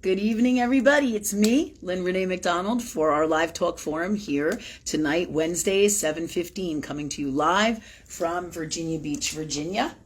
Good evening, everybody. It's me, Lynn Rene MacDonald, for our live talk forum here tonight, Wednesday, 7:15, coming to you live from Virginia Beach, Virginia.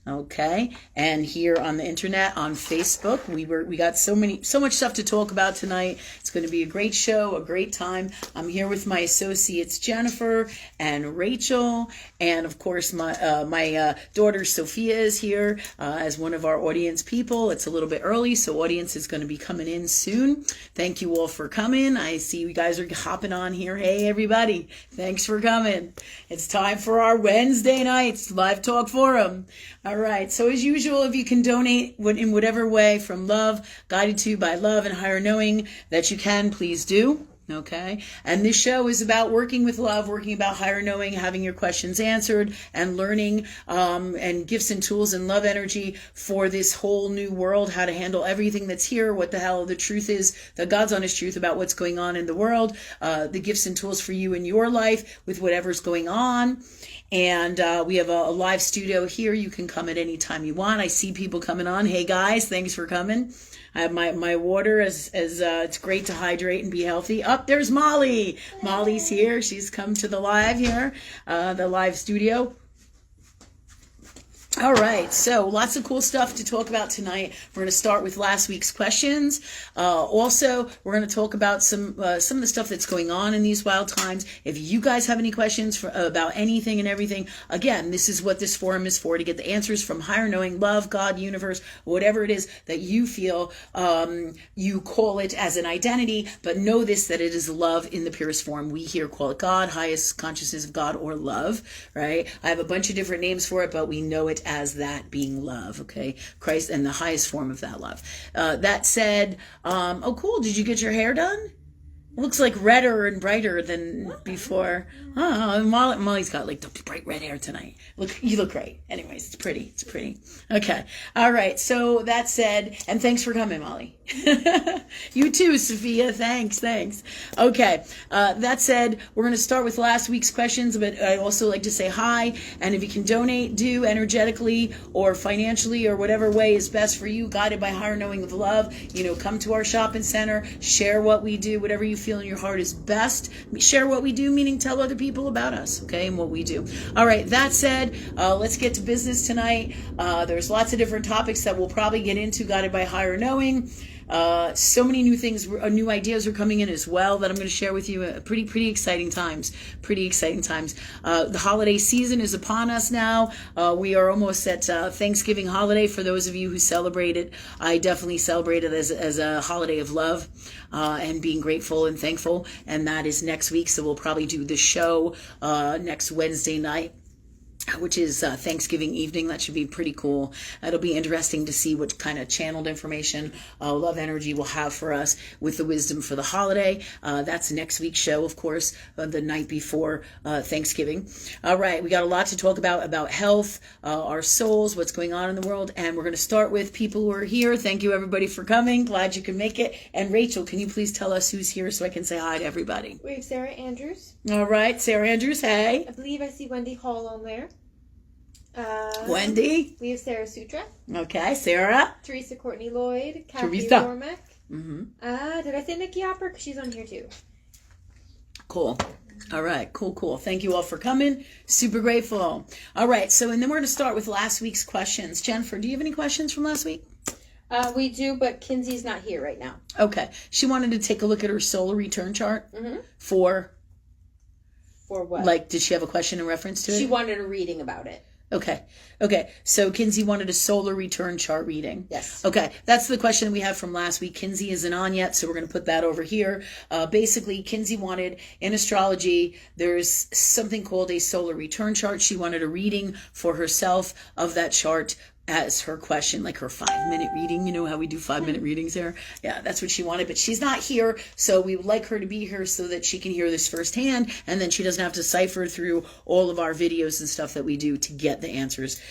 Okay, and here on the internet, on Facebook, we got so much stuff to talk about tonight. It's going to be a great show, a great time. I'm here with my associates Jennifer and Rachel, and of course my daughter Sophia is here as one of our audience people. It's a little bit early, so audience is going to be coming in soon. Thank you all for coming. I see you guys are hopping on here. Hey everybody, thanks for coming. It's time for our Wednesday nights live talk forum. All right, so as usual, if you can donate in whatever way from love, guided to by love and higher knowing that you can, please do. Okay, and this show is about working with love, working about higher knowing, having your questions answered, and learning and gifts and tools and love energy for this whole new world, how to handle everything that's here, what the hell the truth is, the God's honest truth about what's going on in the world, the gifts and tools for you in your life with whatever's going on. And we have a live studio here. You can come at any time you want. I see people coming on. Hey guys, thanks for coming. I have my water as it's great to hydrate and be healthy. There's Molly. Molly's here. She's come to the live here, the live studio. All right, so lots of cool stuff to talk about tonight. We're going to start with last week's questions. Also, we're going to talk about some of the stuff that's going on in these wild times. If you guys have any questions about anything and everything, again, this is what this forum is for, to get the answers from higher knowing, love, God, universe, whatever it is that you feel you call it as an identity, but know this, that it is love in the purest form. We here call it God, highest consciousness of God, or love, right? I have a bunch of different names for it, but we know it as that being love, okay? Christ and the highest form of that love. That said, oh cool, did you get your hair done? It looks like redder and brighter than before. Oh, Molly's got like the bright red hair tonight. You look great. Anyways, it's pretty. Okay. All right. So that said, and thanks for coming, Molly. You too, Sophia. Thanks. Okay. That said, we're going to start with last week's questions, but I also like to say hi. And if you can donate, do energetically or financially or whatever way is best for you, guided by higher knowing of love. Come to our shopping center, share what we do, whatever you feel in your heart is best. Share what we do, meaning tell other people about us, okay, and what we do. All right, that said, let's get to business tonight. There's lots of different topics that we'll probably get into, guided by higher knowing. So many new things, new ideas are coming in as well that I'm going to share with you. Pretty exciting times. The holiday season is upon us now. We are almost at Thanksgiving holiday. For those of you who celebrate it, I definitely celebrate it as a holiday of love and being grateful and thankful. And that is next week. So we'll probably do the show next Wednesday night, which is Thanksgiving evening. That should be pretty cool. It'll be interesting to see what kind of channeled information love energy will have for us with the wisdom for the holiday. That's next week's show, of course, the night before Thanksgiving. All right, we got a lot to talk about health, our souls, what's going on in the world, and we're going to start with people who are here. Thank you, everybody, for coming. Glad you can make it. And Rachel, can you please tell us who's here so I can say hi to everybody? We have Sarah Andrews. All right, Sarah Andrews, hey. I believe I see Wendy Hall on there. Wendy. We have Sarah Sutra. Okay, Sarah. Teresa Courtney Lloyd. Kathy Teresa. Wormack. Did I say Nikki Hopper? Because she's on here too. Cool. All right, cool. Thank you all for coming. Super grateful. All right, so and then we're going to start with last week's questions. Jennifer, do you have any questions from last week? We do, but Kinsey's not here right now. Okay. She wanted to take a look at her solar return chart for what? Like, did she have a question in reference to it? She wanted a reading about it. Okay. So Kinsey wanted a solar return chart reading. Yes. Okay. That's the question we have from last week. Kinsey isn't on yet, so we're going to put that over here. Basically, Kinsey wanted, in astrology, there's something called a solar return chart. She wanted a reading for herself of that chart as her question, like her 5-minute reading. You know how we do 5-minute readings there? Yeah, that's what she wanted, but she's not here, so we would like her to be here so that she can hear this firsthand, and then she doesn't have to cipher through all of our videos and stuff that we do to get the answers.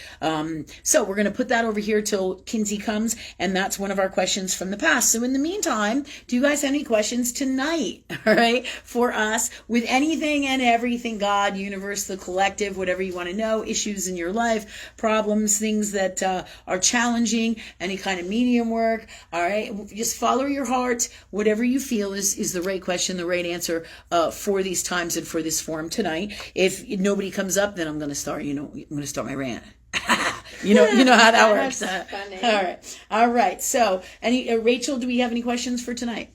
So we're going to put that over here till Kinsey comes, and that's one of our questions from the past. So in the meantime, do you guys have any questions tonight, all right, for us with anything and everything, God, universe, the collective, whatever you want to know, issues in your life, problems, things that are challenging, any kind of medium work. All right, just follow your heart. Whatever you feel is the right question, the right answer for these times and for this forum tonight. If nobody comes up, then I'm going to start. I'm going to start my rant. you know how that works. Funny. All right. So, Rachel, do we have any questions for tonight?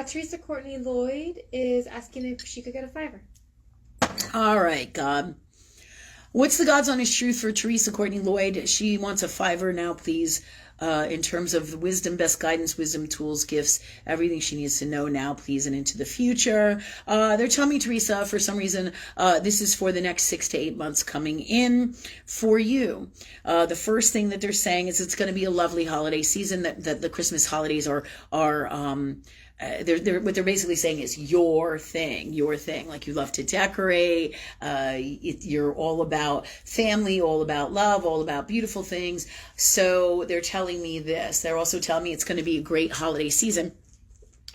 Teresa Courtney Lloyd is asking if she could get a $5. All right, God. What's the God's honest truth for Teresa Courtney Lloyd? She wants a $5 now, please. In terms of the wisdom, best guidance, wisdom, tools, gifts, everything she needs to know now, please, and into the future. They're telling me, Teresa, for some reason, this is for the next 6 to 8 months coming in for you. The first thing that they're saying is it's going to be a lovely holiday season, that the Christmas holidays are what they're basically saying is your thing. Like, you love to decorate. You're all about family, all about love, all about beautiful things. So they're telling me this. They're also telling me it's going to be a great holiday season.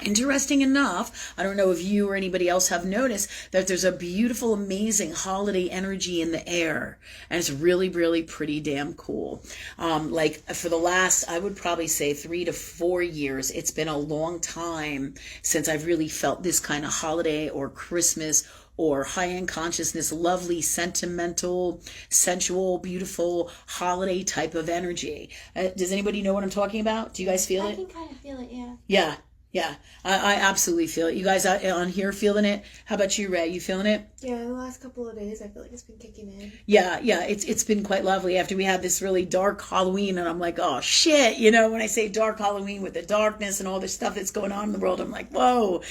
Interesting enough, I don't know if you or anybody else have noticed that there's a beautiful, amazing holiday energy in the air. And it's really, really pretty damn cool. Like, for the last, I would probably say 3 to 4 years, it's been a long time since I've really felt this kind of holiday or Christmas or high-end consciousness, lovely, sentimental, sensual, beautiful holiday type of energy. Does anybody know what I'm talking about? Do you guys feel it? I can kind of feel it, yeah. Yeah, I absolutely feel it. You guys out on here feeling it? How about you, Ray? You feeling it? Yeah, the last couple of days, I feel like it's been kicking in. Yeah, it's been quite lovely after we had this really dark Halloween, and I'm like, oh shit, when I say dark Halloween with the darkness and all this stuff that's going on in the world, I'm like, whoa,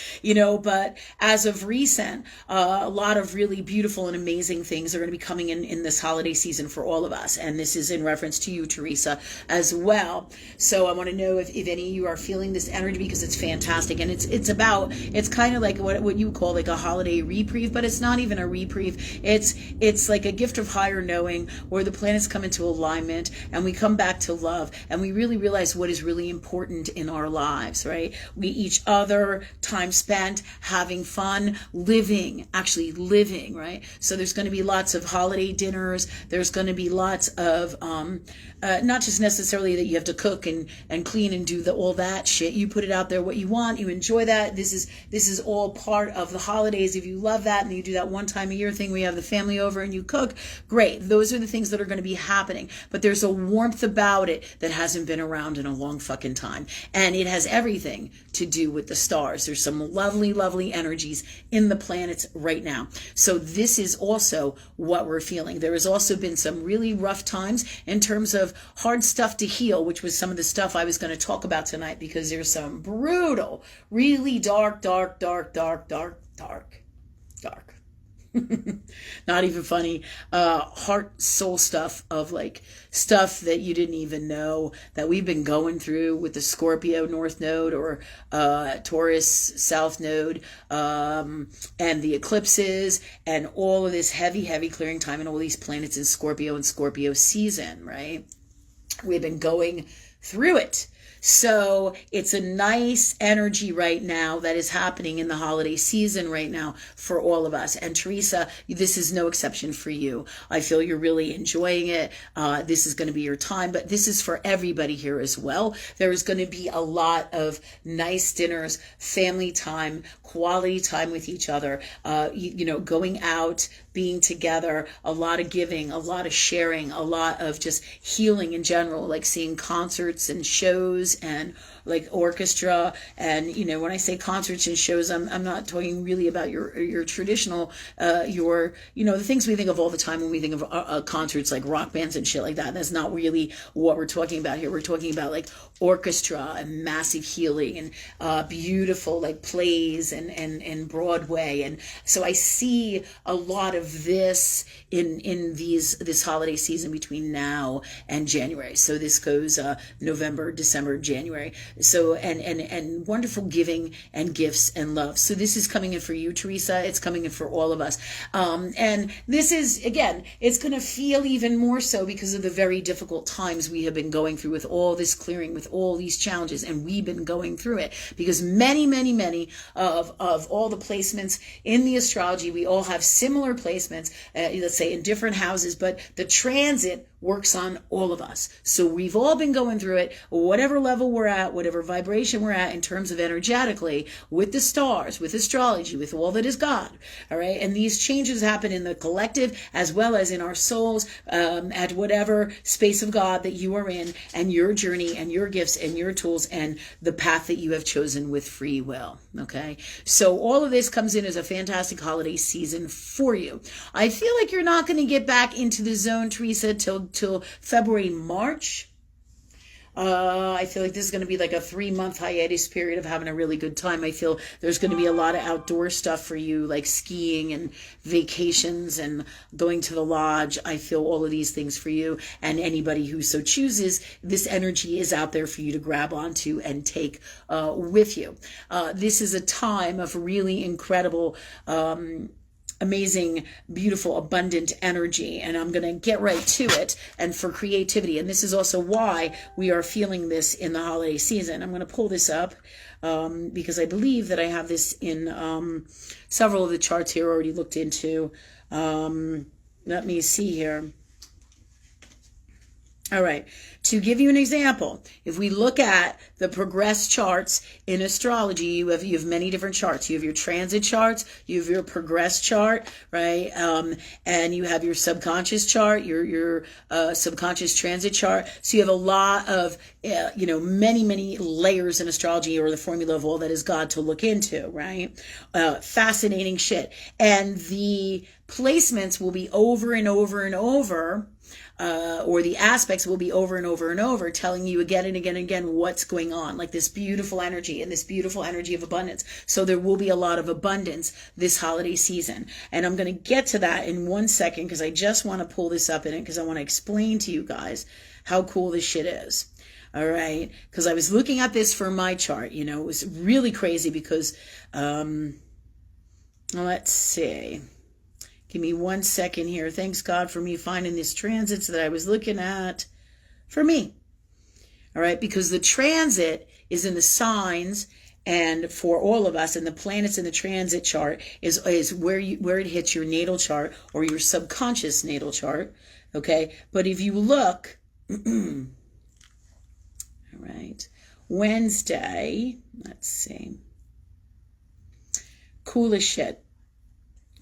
but as of recent, a lot of really beautiful and amazing things are going to be coming in this holiday season for all of us, and this is in reference to you, Teresa, as well. So I want to know if any of you are feeling this energy, because it's fantastic, and it's kind of like what you call like a holiday reprieve, but it's not even a reprieve. It's like a gift of higher knowing, where the planets come into alignment and we come back to love, and we really realize what is really important in our lives, right? We each other, time spent having fun, actually living, right? So there's going to be lots of holiday dinners. There's going to be lots of not just necessarily that you have to cook and clean and do all that shit. You put it out there what you want, you enjoy that. This is all part of the holidays. If you love that and you do that one time a year thing where you have the family over and you cook, great. Those are the things that are going to be happening. But there's a warmth about it that hasn't been around in a long fucking time. And it has everything to do with the stars. There's some lovely, lovely energies in the planets right now. So this is also what we're feeling. There has also been some really rough times in terms of hard stuff to heal, which was some of the stuff I was going to talk about tonight, because there's some brutal, really dark. Not even funny, heart, soul stuff of like stuff that you didn't even know that we've been going through with the Scorpio North Node or Taurus South Node, and the eclipses and all of this heavy clearing time and all these planets in Scorpio and Scorpio season, right? We've been going through it. So it's a nice energy right now that is happening in the holiday season right now for all of us. And Teresa, this is no exception for you. I feel you're really enjoying it. This is going to be your time, but this is for everybody here as well. There is going to be a lot of nice dinners, family time, quality time with each other, going out, being together, a lot of giving, a lot of sharing, a lot of just healing in general, like seeing concerts and shows and like orchestra. And when I say concerts and shows, I'm not talking really about your traditional the things we think of all the time when we think of concerts, like rock bands and shit like that. That's not really what we're talking about here. We're talking about like orchestra and massive healing and beautiful like plays and Broadway. And so I see a lot of this in this holiday season between now and January. So this goes November, December, January. So and wonderful giving and gifts and love. So this is coming in for you, Teresa. It's coming in for all of us. And this is, again, it's going to feel even more so because of the very difficult times we have been going through with all this clearing, with all these challenges, and we've been going through it because many of all the placements in the astrology, we all have similar placements, let's say in different houses, but the transit works on all of us. So we've all been going through it, whatever level we're at, whatever vibration we're at in terms of energetically, with the stars, with astrology, with all that is God. All right. And these changes happen in the collective as well as in our souls, at whatever space of God that you are in, and your journey and your gifts and your tools and the path that you have chosen with free will. Okay. So all of this comes in as a fantastic holiday season for you. I feel like you're not going to get back into the zone, Teresa, till February, March. I feel like this is going to be like a 3-month hiatus period of having a really good time. I feel there's going to be a lot of outdoor stuff for you, like skiing and vacations and going to the lodge. I feel all of these things for you, and anybody who so chooses. This energy is out there for you to grab onto and take with you. This is a time of really incredible amazing, beautiful, abundant energy. And I'm going to get right to it, and for creativity. And this is also why we are feeling this in the holiday season. I'm going to pull this up because I believe that I have this in several of the charts here already looked into. Let me see here. All right. To give you an example, if we look at the progress charts in astrology, you have many different charts. You have your transit charts, you have your progress chart, right? And you have your subconscious chart, your subconscious transit chart. So you have a lot of, many layers in astrology, or the formula of all that is God, to look into, right? Fascinating shit. And the placements will be over and over and over. Or the aspects will be over and over and over, telling you again and again and again what's going on, like this beautiful energy and this beautiful energy of abundance. So there will be a lot of abundance this holiday season. And I'm going to get to that in 1 second, because I just want to pull this up in it, because I want to explain to you guys how cool this shit is. All right. Because I was looking at this for my chart. It was really crazy because, let's see. Give me 1 second here. Thanks God for me finding these transits that I was looking at for me. All right, because the transit is in the signs, and for all of us, and the planets in the transit chart is where it hits your natal chart or your subconscious natal chart. Okay, but if you look, all right, Wednesday, let's see, cool as shit.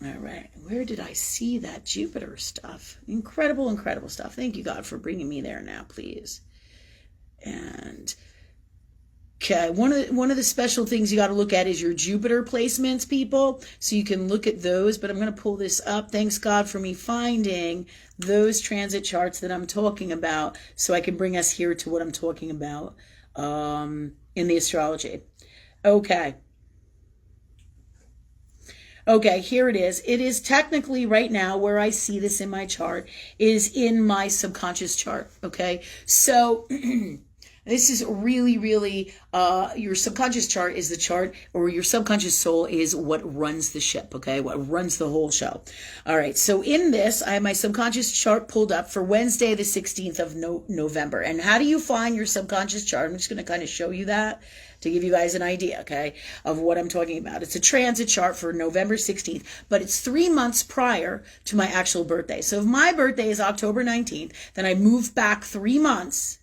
All right, where did I see that Jupiter stuff? Incredible, incredible stuff. Thank you, God, for bringing me there now, please. And okay, one of the special things you got to look at is your Jupiter placements, people. So you can look at those, but I'm going to pull this up. Thanks, God, for me finding those transit charts that I'm talking about, so I can bring us here to what I'm talking about in the astrology. Okay, here it is. It is technically right now where I see this in my chart is in my subconscious chart. Okay, so this is really, really, your subconscious chart is the chart, or your subconscious soul is what runs the ship, okay? What runs the whole show. All right, so in this, I have my subconscious chart pulled up for Wednesday, the 16th of November. And how do you find your subconscious chart? I'm just going to kind of show you that to give you guys an idea, okay, of what I'm talking about. It's a transit chart for November 16th, but it's 3 months prior to my actual birthday. So if my birthday is October 19th, then I move back 3 months,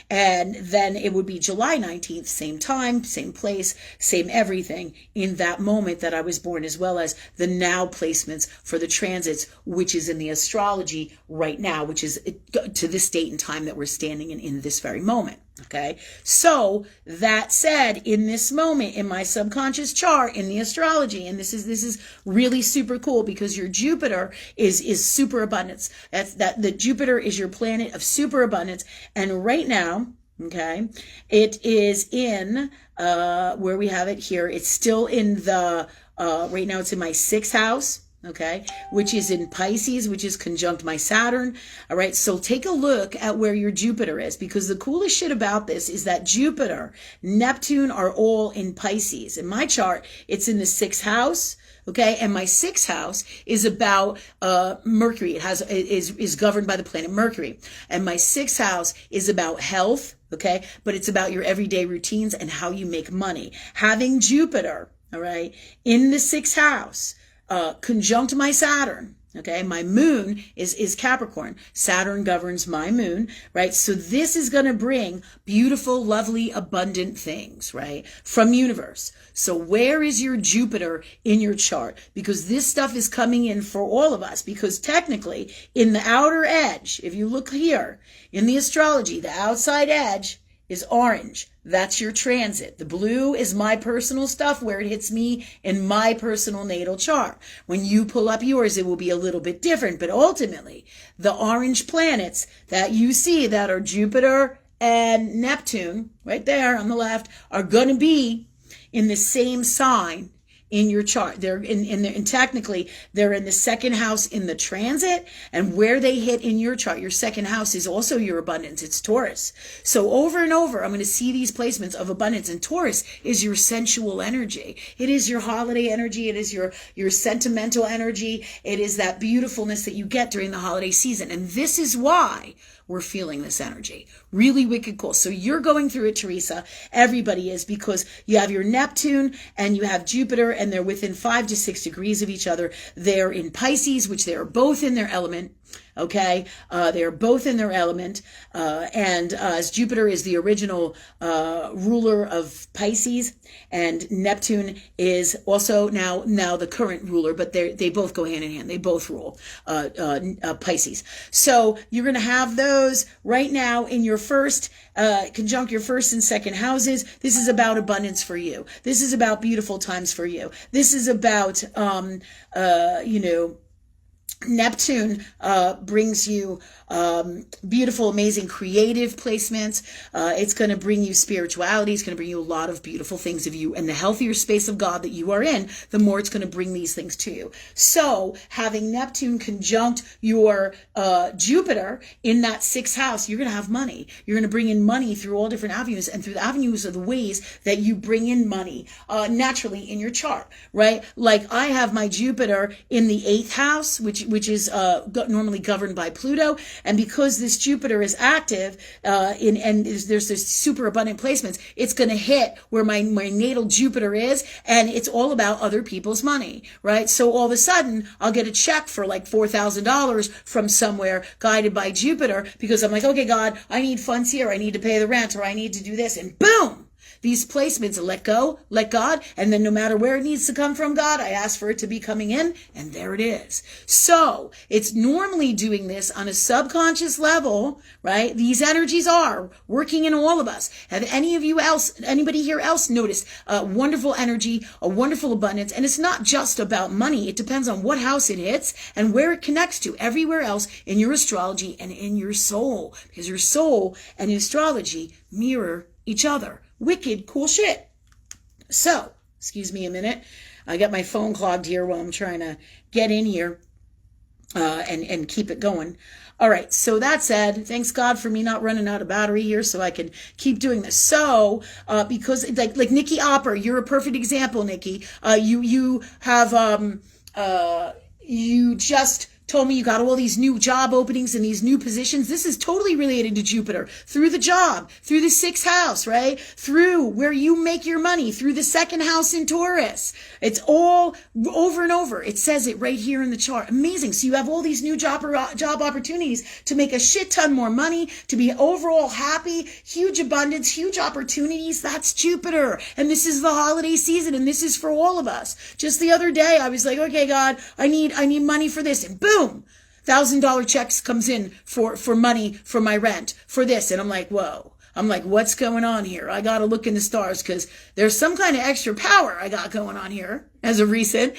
and then it would be July 19th, same time, same place, same everything in that moment that I was born, as well as the now placements for the transits, which is in the astrology right now, which is to this date and time that we're standing in this very moment. Okay. So that said, in this moment, in my subconscious chart, in the astrology, and this is really super cool, because your Jupiter is super abundance. The Jupiter is your planet of super abundance. And right now, okay, it is in, where we have it here. It's still in the, right now it's in my 6th house. Okay, which is in Pisces, which is conjunct my Saturn. All right, so take a look at where your Jupiter is, because the coolest shit about this is that Jupiter, Neptune are all in Pisces. In my chart, it's in the 6th house. Okay, and my 6th house is about Mercury. It is governed by the planet Mercury, and my 6th house is about health. Okay, but it's about your everyday routines and how you make money. Having Jupiter, all right, in the 6th house, conjunct my Saturn, Okay, my moon is Capricorn. Saturn governs my moon, right? So this is going to bring beautiful, lovely, abundant things, right? From universe. So where is your Jupiter in your chart? Because this stuff is coming in for all of us. Because technically, in the outer edge, if you look here, in the astrology, the outside edge is orange. That's your transit. The blue is my personal stuff where it hits me in my personal natal chart. When you pull up yours, it will be a little bit different. But ultimately, the orange planets that you see that are Jupiter and Neptune, right there on the left, are going to be in the same sign in your chart. They're and technically they're in the second house in the transit, and where they hit in your chart, your second house is also your abundance. It's Taurus. So over and over, I'm going to see these placements of abundance, and Taurus is your sensual energy. It is your holiday energy. It is your sentimental energy. It is that beautifulness that you get during the holiday season. And this is why we're feeling this energy. Really wicked cool. So you're going through it, Teresa. Everybody is, because you have your Neptune and you have Jupiter, and they're within 5 to 6 degrees of each other. They're in Pisces, which they are both in their element. Okay, they are both in their element, and as Jupiter is the original ruler of Pisces, and Neptune is also now the current ruler, but they both go hand in hand. They both rule Pisces. So you're going to have those right now in your first conjunct your first and second houses. This is about abundance for you. This is about beautiful times for you. This is about Neptune brings you beautiful, amazing, creative placements. It's going to bring you spirituality. It's going to bring you a lot of beautiful things of you. And the healthier space of God that you are in, the more it's going to bring these things to you. So having Neptune conjunct your Jupiter in that 6th house, you're going to have money. You're going to bring in money through all different avenues, and through the avenues of the ways that you bring in money naturally in your chart, right? Like I have my Jupiter in the 8th house, which is normally governed by Pluto. And because this Jupiter is active and there's this super abundant placements, it's going to hit where my natal Jupiter is, and it's all about other people's money, right? So all of a sudden, I'll get a check for like $4,000 from somewhere guided by Jupiter, because I'm like, okay, God, I need funds here. I need to pay the rent, or I need to do this. And boom! These placements, let go, let God, and then no matter where it needs to come from, God, I ask for it to be coming in, and there it is. So it's normally doing this on a subconscious level, right? These energies are working in all of us. Have anybody here else noticed a wonderful energy, a wonderful abundance? And it's not just about money. It depends on what house it hits and where it connects to everywhere else in your astrology and in your soul, because your soul and astrology mirror each other. Wicked cool shit. So, excuse me a minute. I got my phone clogged here while I'm trying to get in here and keep it going. All right. So that said, thanks God for me not running out of battery here, so I can keep doing this. So, because like Nikki Opper, you're a perfect example, Nikki. You have you just told me you got all these new job openings and these new positions. This is totally related to Jupiter, through the job, through the 6th house, right? Through where you make your money, through the 2nd house in Taurus. It's all over and over. It says it right here in the chart. Amazing. So you have all these new job opportunities to make a shit ton more money, to be overall happy, huge abundance, huge opportunities. That's Jupiter. And this is the holiday season, and this is for all of us. Just the other day, I was like, okay, God, I need money for this. And boom, $1,000 checks comes in for money for my rent for this. And I'm like, whoa. I'm like, what's going on here? I got to look in the stars, because there's some kind of extra power I got going on here as of recent,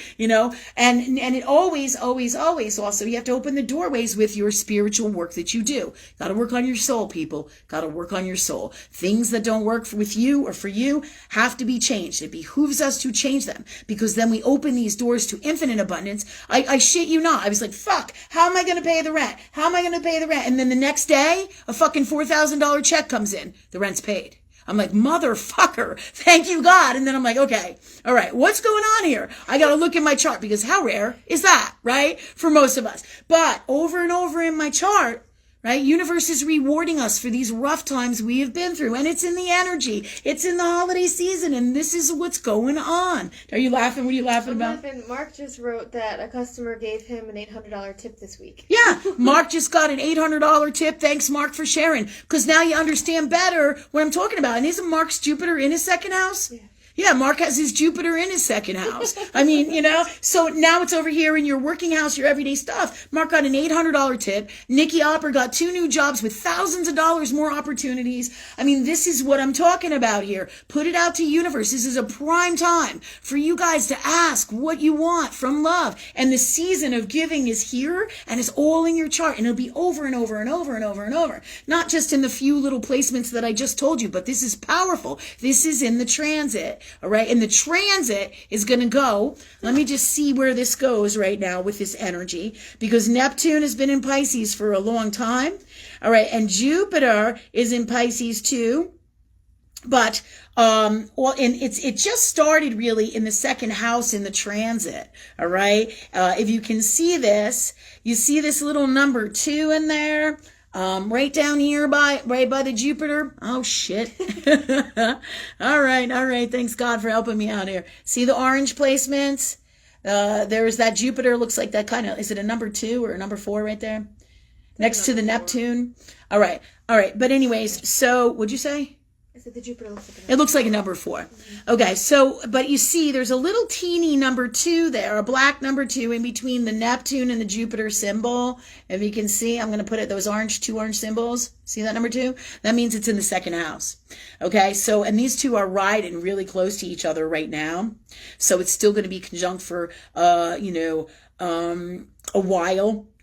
and it always also, you have to open the doorways with your spiritual work that you do. Got to work on your soul, people. Got to work on your soul. Things that don't work with you or for you have to be changed. It behooves us to change them, because then we open these doors to infinite abundance. I shit you not. I was like, fuck, how am I going to pay the rent? How am I going to pay the rent? And then the next day, a fucking $4,000 check comes in. The rent's paid. I'm like, motherfucker, thank you, God. And then I'm like, okay, all right, what's going on here? I got to look in my chart, because how rare is that, right? For most of us. But over and over in my chart, right? Universe is rewarding us for these rough times we have been through. And it's in the energy. It's in the holiday season. And this is what's going on. Are you laughing? What are you laughing about? Laughing. Mark just wrote that a customer gave him an $800 tip this week. Yeah, Mark just got an $800 tip. Thanks, Mark, for sharing. Because now you understand better what I'm talking about. And isn't Mark's Jupiter in his second house? Yeah. Yeah, Mark has his Jupiter in his second house. I mean, you know, so now it's over here in your working house, your everyday stuff. Mark got an $800 tip. Nikki Opper got 2 new jobs with thousands of dollars more opportunities. I mean, this is what I'm talking about here. Put it out to universe. This is a prime time for you guys to ask what you want from love. And the season of giving is here, and it's all in your chart. And it'll be over and over and over and over and over. Not just in the few little placements that I just told you, but this is powerful. This is in the transit. All right. And the transit is going to go. Let me just see where this goes right now with this energy, because Neptune has been in Pisces for a long time. All right. And Jupiter is in Pisces too. But, and it just started really in the second house in the transit. All right. If you can see this, you see this little number 2 in there. Right down here right by the Jupiter. Oh shit. All right. Thanks God for helping me out here. See the orange placements? There's that Jupiter. Looks like that kind of, is it a number 2 or a number 4 right there? Next to the Neptune. All right. But anyways, so what'd you say? I said the Jupiter looks like a number 4. It looks like a number 4. Okay, so, but you see, there's a little teeny number 2 there, a black number 2 in between the Neptune and the Jupiter symbol. If you can see, I'm going to put it, those 2 orange symbols. See that number 2? That means it's in the second house. Okay, so, and these 2 are riding really close to each other right now. So it's still going to be conjunct for,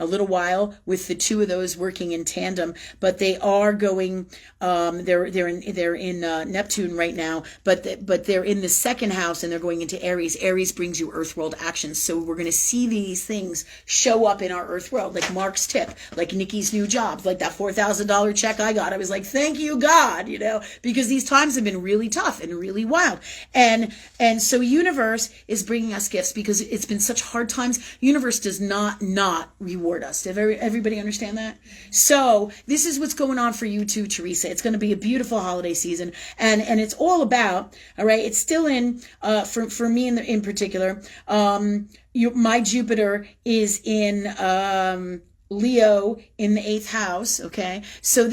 a little while with the 2 of those working in tandem, but they are going, they're in Neptune right now, but they're in the second house and they're going into Aries. Aries brings you earth world actions. So we're going to see these things show up in our earth world, like Mark's tip, like Nikki's new job, like that $4,000 check I got. I was like, thank you, God, because these times have been really tough and really wild. And so universe is bringing us gifts because it's been such hard times. Universe does not reward us. Did everybody understand that? So this is what's going on for you too, Teresa. It's going to be a beautiful holiday season, and it's all about, all right, it's still in for me in particular, my Jupiter is in Leo in the 8th house. Okay. So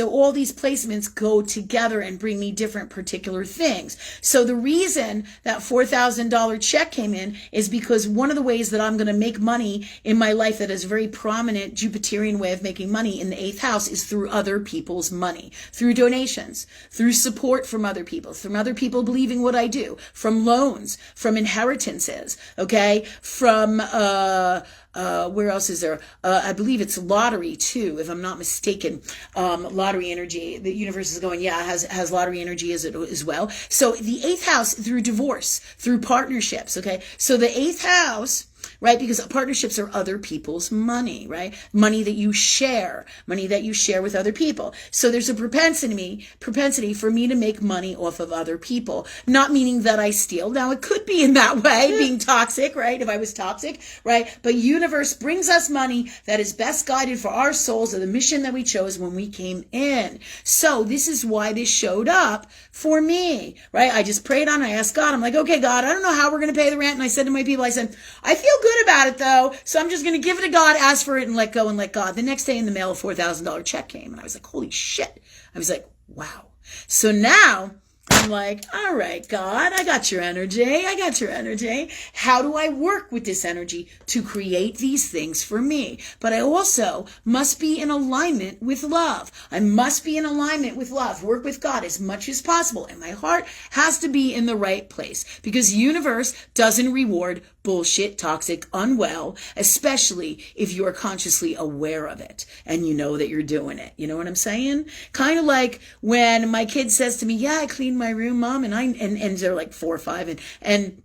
all these placements go together and bring me different particular things. So the reason that $4,000 check came in is because one of the ways that I'm going to make money in my life that is a very prominent Jupiterian way of making money in the 8th house is through other people's money, through donations, through support from other people believing what I do, from loans, from inheritances. Okay. From, where else is there? I believe it's lottery too, if I'm not mistaken. Lottery energy. The universe is going, yeah, has lottery energy as well. So the 8th house through divorce, through partnerships. Okay. So the 8th house, right? Because partnerships are other people's money, right? Money that you share with other people. So there's a propensity for me to make money off of other people. Not meaning that I steal. Now it could be in that way, being toxic, right? If I was toxic, right? But universe brings us money that is best guided for our souls of the mission that we chose when we came in. So this is why this showed up for me, right? I just prayed on it. I asked God, I'm like, okay, God, I don't know how we're going to pay the rent. And I said to my people, I said, I feel good about it though, so I'm just going to give it to God, ask for it, and let go and let God. The next day in the mail, a $4,000 check came, and I was like, holy shit. I was like, wow. So now I'm like, all right, God, I got your energy. How do I work with this energy to create these things for me? But I also must be in alignment with love. Work with God as much as possible. And my heart has to be in the right place, because universe doesn't reward bullshit, toxic, unwell, especially if you are consciously aware of it and you know that you're doing it. You know what I'm saying? Kind of like when my kid says to me, yeah, I cleaned my room, Mom, and they're like 4 or 5, and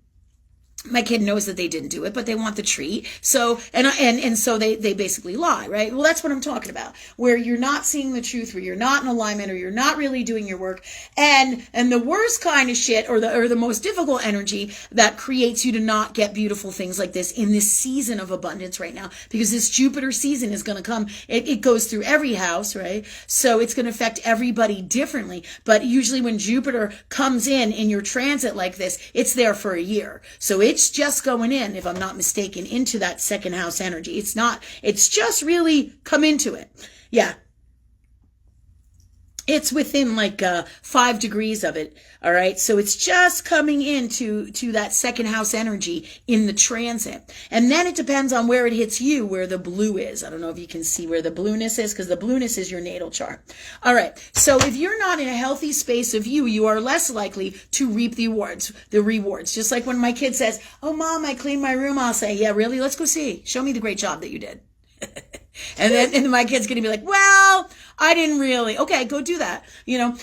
my kid knows that they didn't do it, but they want the treat. So, and so they basically lie, right? Well, that's what I'm talking about, where you're not seeing the truth, where you're not in alignment, or you're not really doing your work. And the worst kind of shit, or the most difficult energy that creates you to not get beautiful things like this in this season of abundance right now, because this Jupiter season is going to come. It goes through every house, right? So it's going to affect everybody differently. But usually when Jupiter comes in your transit like this, it's there for a year. So it's just going in, if I'm not mistaken, into that second house energy. It's just really come into it. Yeah. It's within like 5 degrees of it. All right. So it's just coming into that second house energy in the transit. And then it depends on where it hits you, where the blue is. I don't know if you can see where the blueness is, because the blueness is your natal chart. All right. So if you're not in a healthy space of you are less likely to reap the rewards. Just like when my kid says, "Oh, Mom, I cleaned my room." I'll say, "Yeah, really? Let's go see. Show me the great job that you did." And then my kid's going to be like, "Well, I didn't really." Okay, go do that.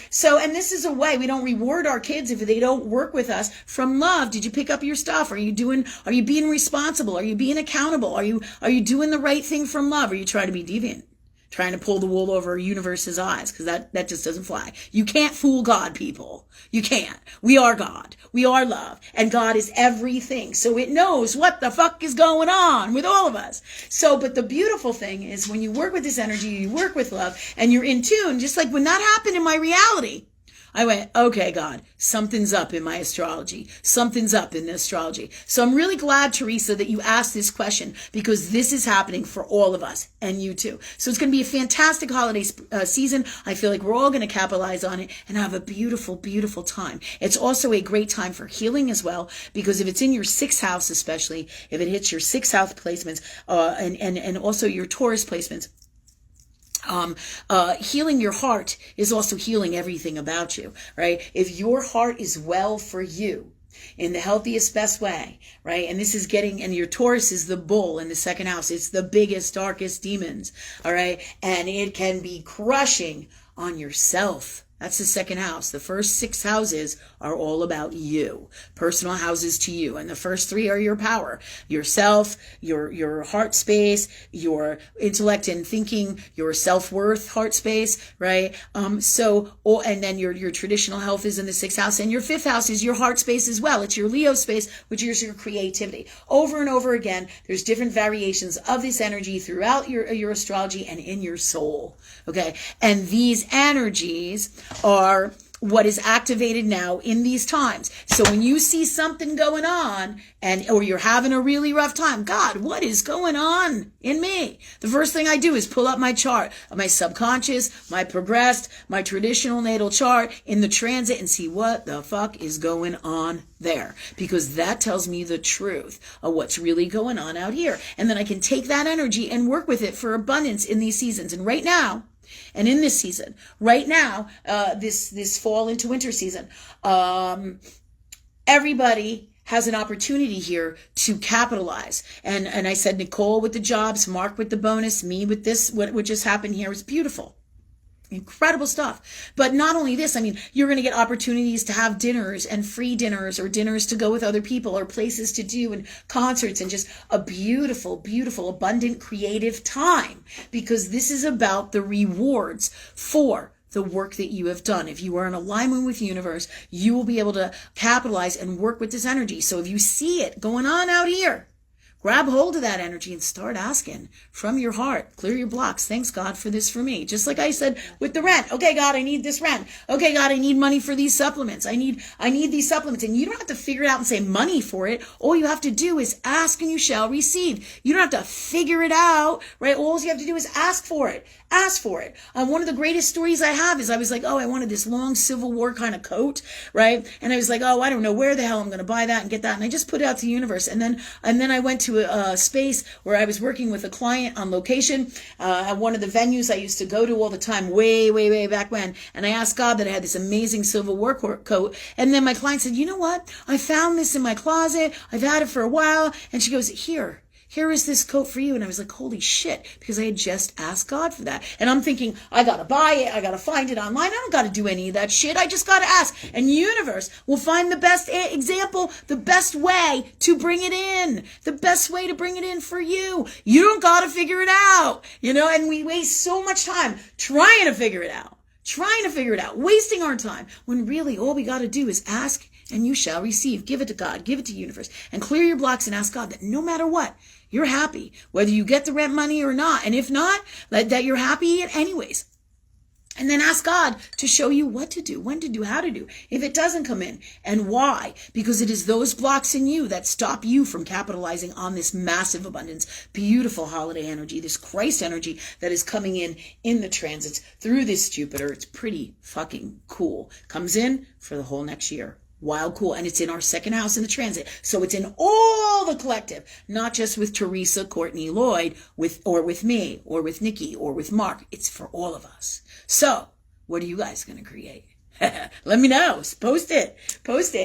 So, and this is a way we don't reward our kids if they don't work with us from love. Did you pick up your stuff? Are you being responsible? Are you being accountable? Are you doing the right thing from love? Or are you trying to be deviant? Trying to pull the wool over a universe's eyes, because that just doesn't fly. You can't fool God, people. You can't. We are God. We are love. And God is everything. So it knows what the fuck is going on with all of us. So, but the beautiful thing is when you work with this energy, you work with love, and you're in tune, just like when that happened in my reality. I went, okay, God, something's up in my astrology. Something's up in the astrology. So I'm really glad, Teresa, that you asked this question, because this is happening for all of us, and you too. So it's going to be a fantastic holiday season. I feel like we're all going to capitalize on it and have a beautiful, beautiful time. It's also a great time for healing as well, because if it's in your 6th house, especially if it hits your 6th house placements, and also your Taurus placements, healing your heart is also healing everything about you, right? If your heart is well for you in the healthiest, best way, right? And this is and your Taurus is the bull in the 2nd house. It's the biggest, darkest demons, all right? And it can be crushing on yourself. That's the 2nd house. The first 6 houses are all about you. Personal houses to you. And the first 3 are your power. Yourself, your heart space, your intellect and thinking, your self-worth heart space, right? And then your traditional health is in the 6th house. And your 5th house is your heart space as well. It's your Leo space, which is your creativity. Over and over again, there's different variations of this energy throughout your astrology and in your soul. Okay? And these energies are what is activated now in these times. So when you see something going on or you're having a really rough time, God, what is going on in me? The first thing I do is pull up my chart, my subconscious, my progressed, my traditional natal chart in the transit, and see what the fuck is going on there, because that tells me the truth of what's really going on out here. And then I can take that energy and work with it for abundance in these seasons. And right now, and in this season, right now, this fall into winter season, everybody has an opportunity here to capitalize. And I said, Nicole with the jobs, Mark with the bonus, me with this, what just happened here is beautiful. Incredible stuff. But not only this, you're going to get opportunities to have dinners and free dinners, or dinners to go with other people, or places to do, and concerts, and just a beautiful, beautiful, abundant, creative time, because this is about the rewards for the work that you have done. If you are in alignment with the universe, you will be able to capitalize and work with this energy. So if you see it going on out here, grab hold of that energy and start asking from your heart. Clear your blocks. Thanks, God, for this for me. Just like I said with the rent. Okay, God, I need this rent. Okay, God, I need money for these supplements. I need these supplements. And you don't have to figure it out and say money for it. All you have to do is ask and you shall receive. You don't have to figure it out, right? All you have to do is ask for it. Ask for it. One of the greatest stories I have is I was like, I wanted this long Civil War kind of coat, right? And I was like, I don't know where the hell I'm going to buy that and get that. And I just put it out to the universe. And then I went to a space where I was working with a client on location at one of the venues I used to go to all the time, way, way, way back when. And I asked God that I had this amazing Civil War coat. And then my client said, you know what? I found this in my closet. I've had it for a while. And she goes, here is this coat for you. And I was like, holy shit, because I had just asked God for that. And I'm thinking, I got to buy it. I got to find it online. I don't got to do any of that shit. I just got to ask. And the universe will find the best example, the best way to bring it in, the best way to bring it in for you. You don't got to figure it out, and we waste so much time trying to figure it out, wasting our time, when really all we got to do is ask and you shall receive. Give it to God, give it to the universe, and clear your blocks and ask God that no matter what, you're happy, whether you get the rent money or not. And if not, that you're happy anyways. And then ask God to show you what to do, when to do, how to do, if it doesn't come in, and why. Because it is those blocks in you that stop you from capitalizing on this massive abundance, beautiful holiday energy, this Christ energy that is coming in the transits through this Jupiter. It's pretty fucking cool. Comes in for the whole next year. Wild cool. And it's in our second house in the transit. So it's in all the collective, not just with Teresa, Courtney, Lloyd, or with me, or with Nikki, or with Mark. It's for all of us. So what are you guys going to create? Let me know. Post it.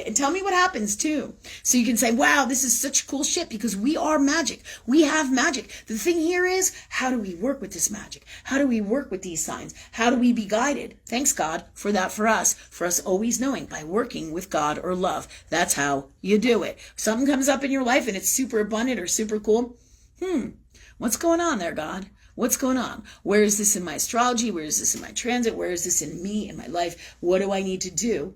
And tell me what happens too. So you can say, wow, this is such cool shit, because we are magic. We have magic. The thing here is, how do we work with this magic? How do we work with these signs? How do we be guided? Thanks God for that, for us always knowing by working with God or love. That's how you do it. Something comes up in your life and it's super abundant or super cool. What's going on there, God? What's going on? Where is this in my astrology? Where is this in my transit? Where is this in me, in my life? What do I need to do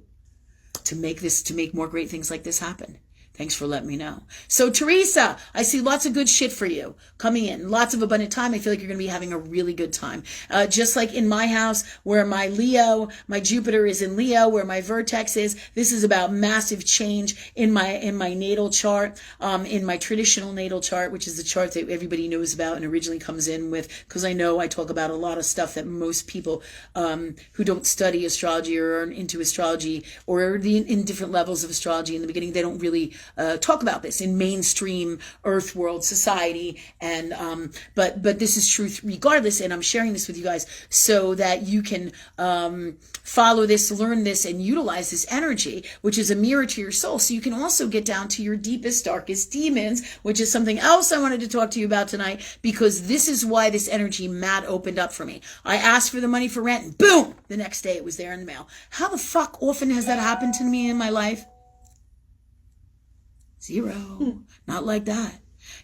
to make more great things like this happen? Thanks for letting me know. So Teresa, I see lots of good shit for you coming in. Lots of abundant time. I feel like you're going to be having a really good time. Just like in my house, where my Jupiter is in Leo, where my vertex is. This is about massive change in my natal chart, in my traditional natal chart, which is the chart that everybody knows about and originally comes in with, because I know I talk about a lot of stuff that most people who don't study astrology or aren't into astrology or in different levels of astrology in the beginning, they don't really talk about this in mainstream Earth world society, and but this is truth regardless, and I'm sharing this with you guys so that you can follow this, learn this, and utilize this energy, which is a mirror to your soul, so you can also get down to your deepest, darkest demons, which is something else I wanted to talk to you about tonight, because this is why this energy mad opened up for me. I asked for the money for rent, and boom, the next day it was there in the mail. How the fuck often has that happened to me in my life? Zero. Not like that.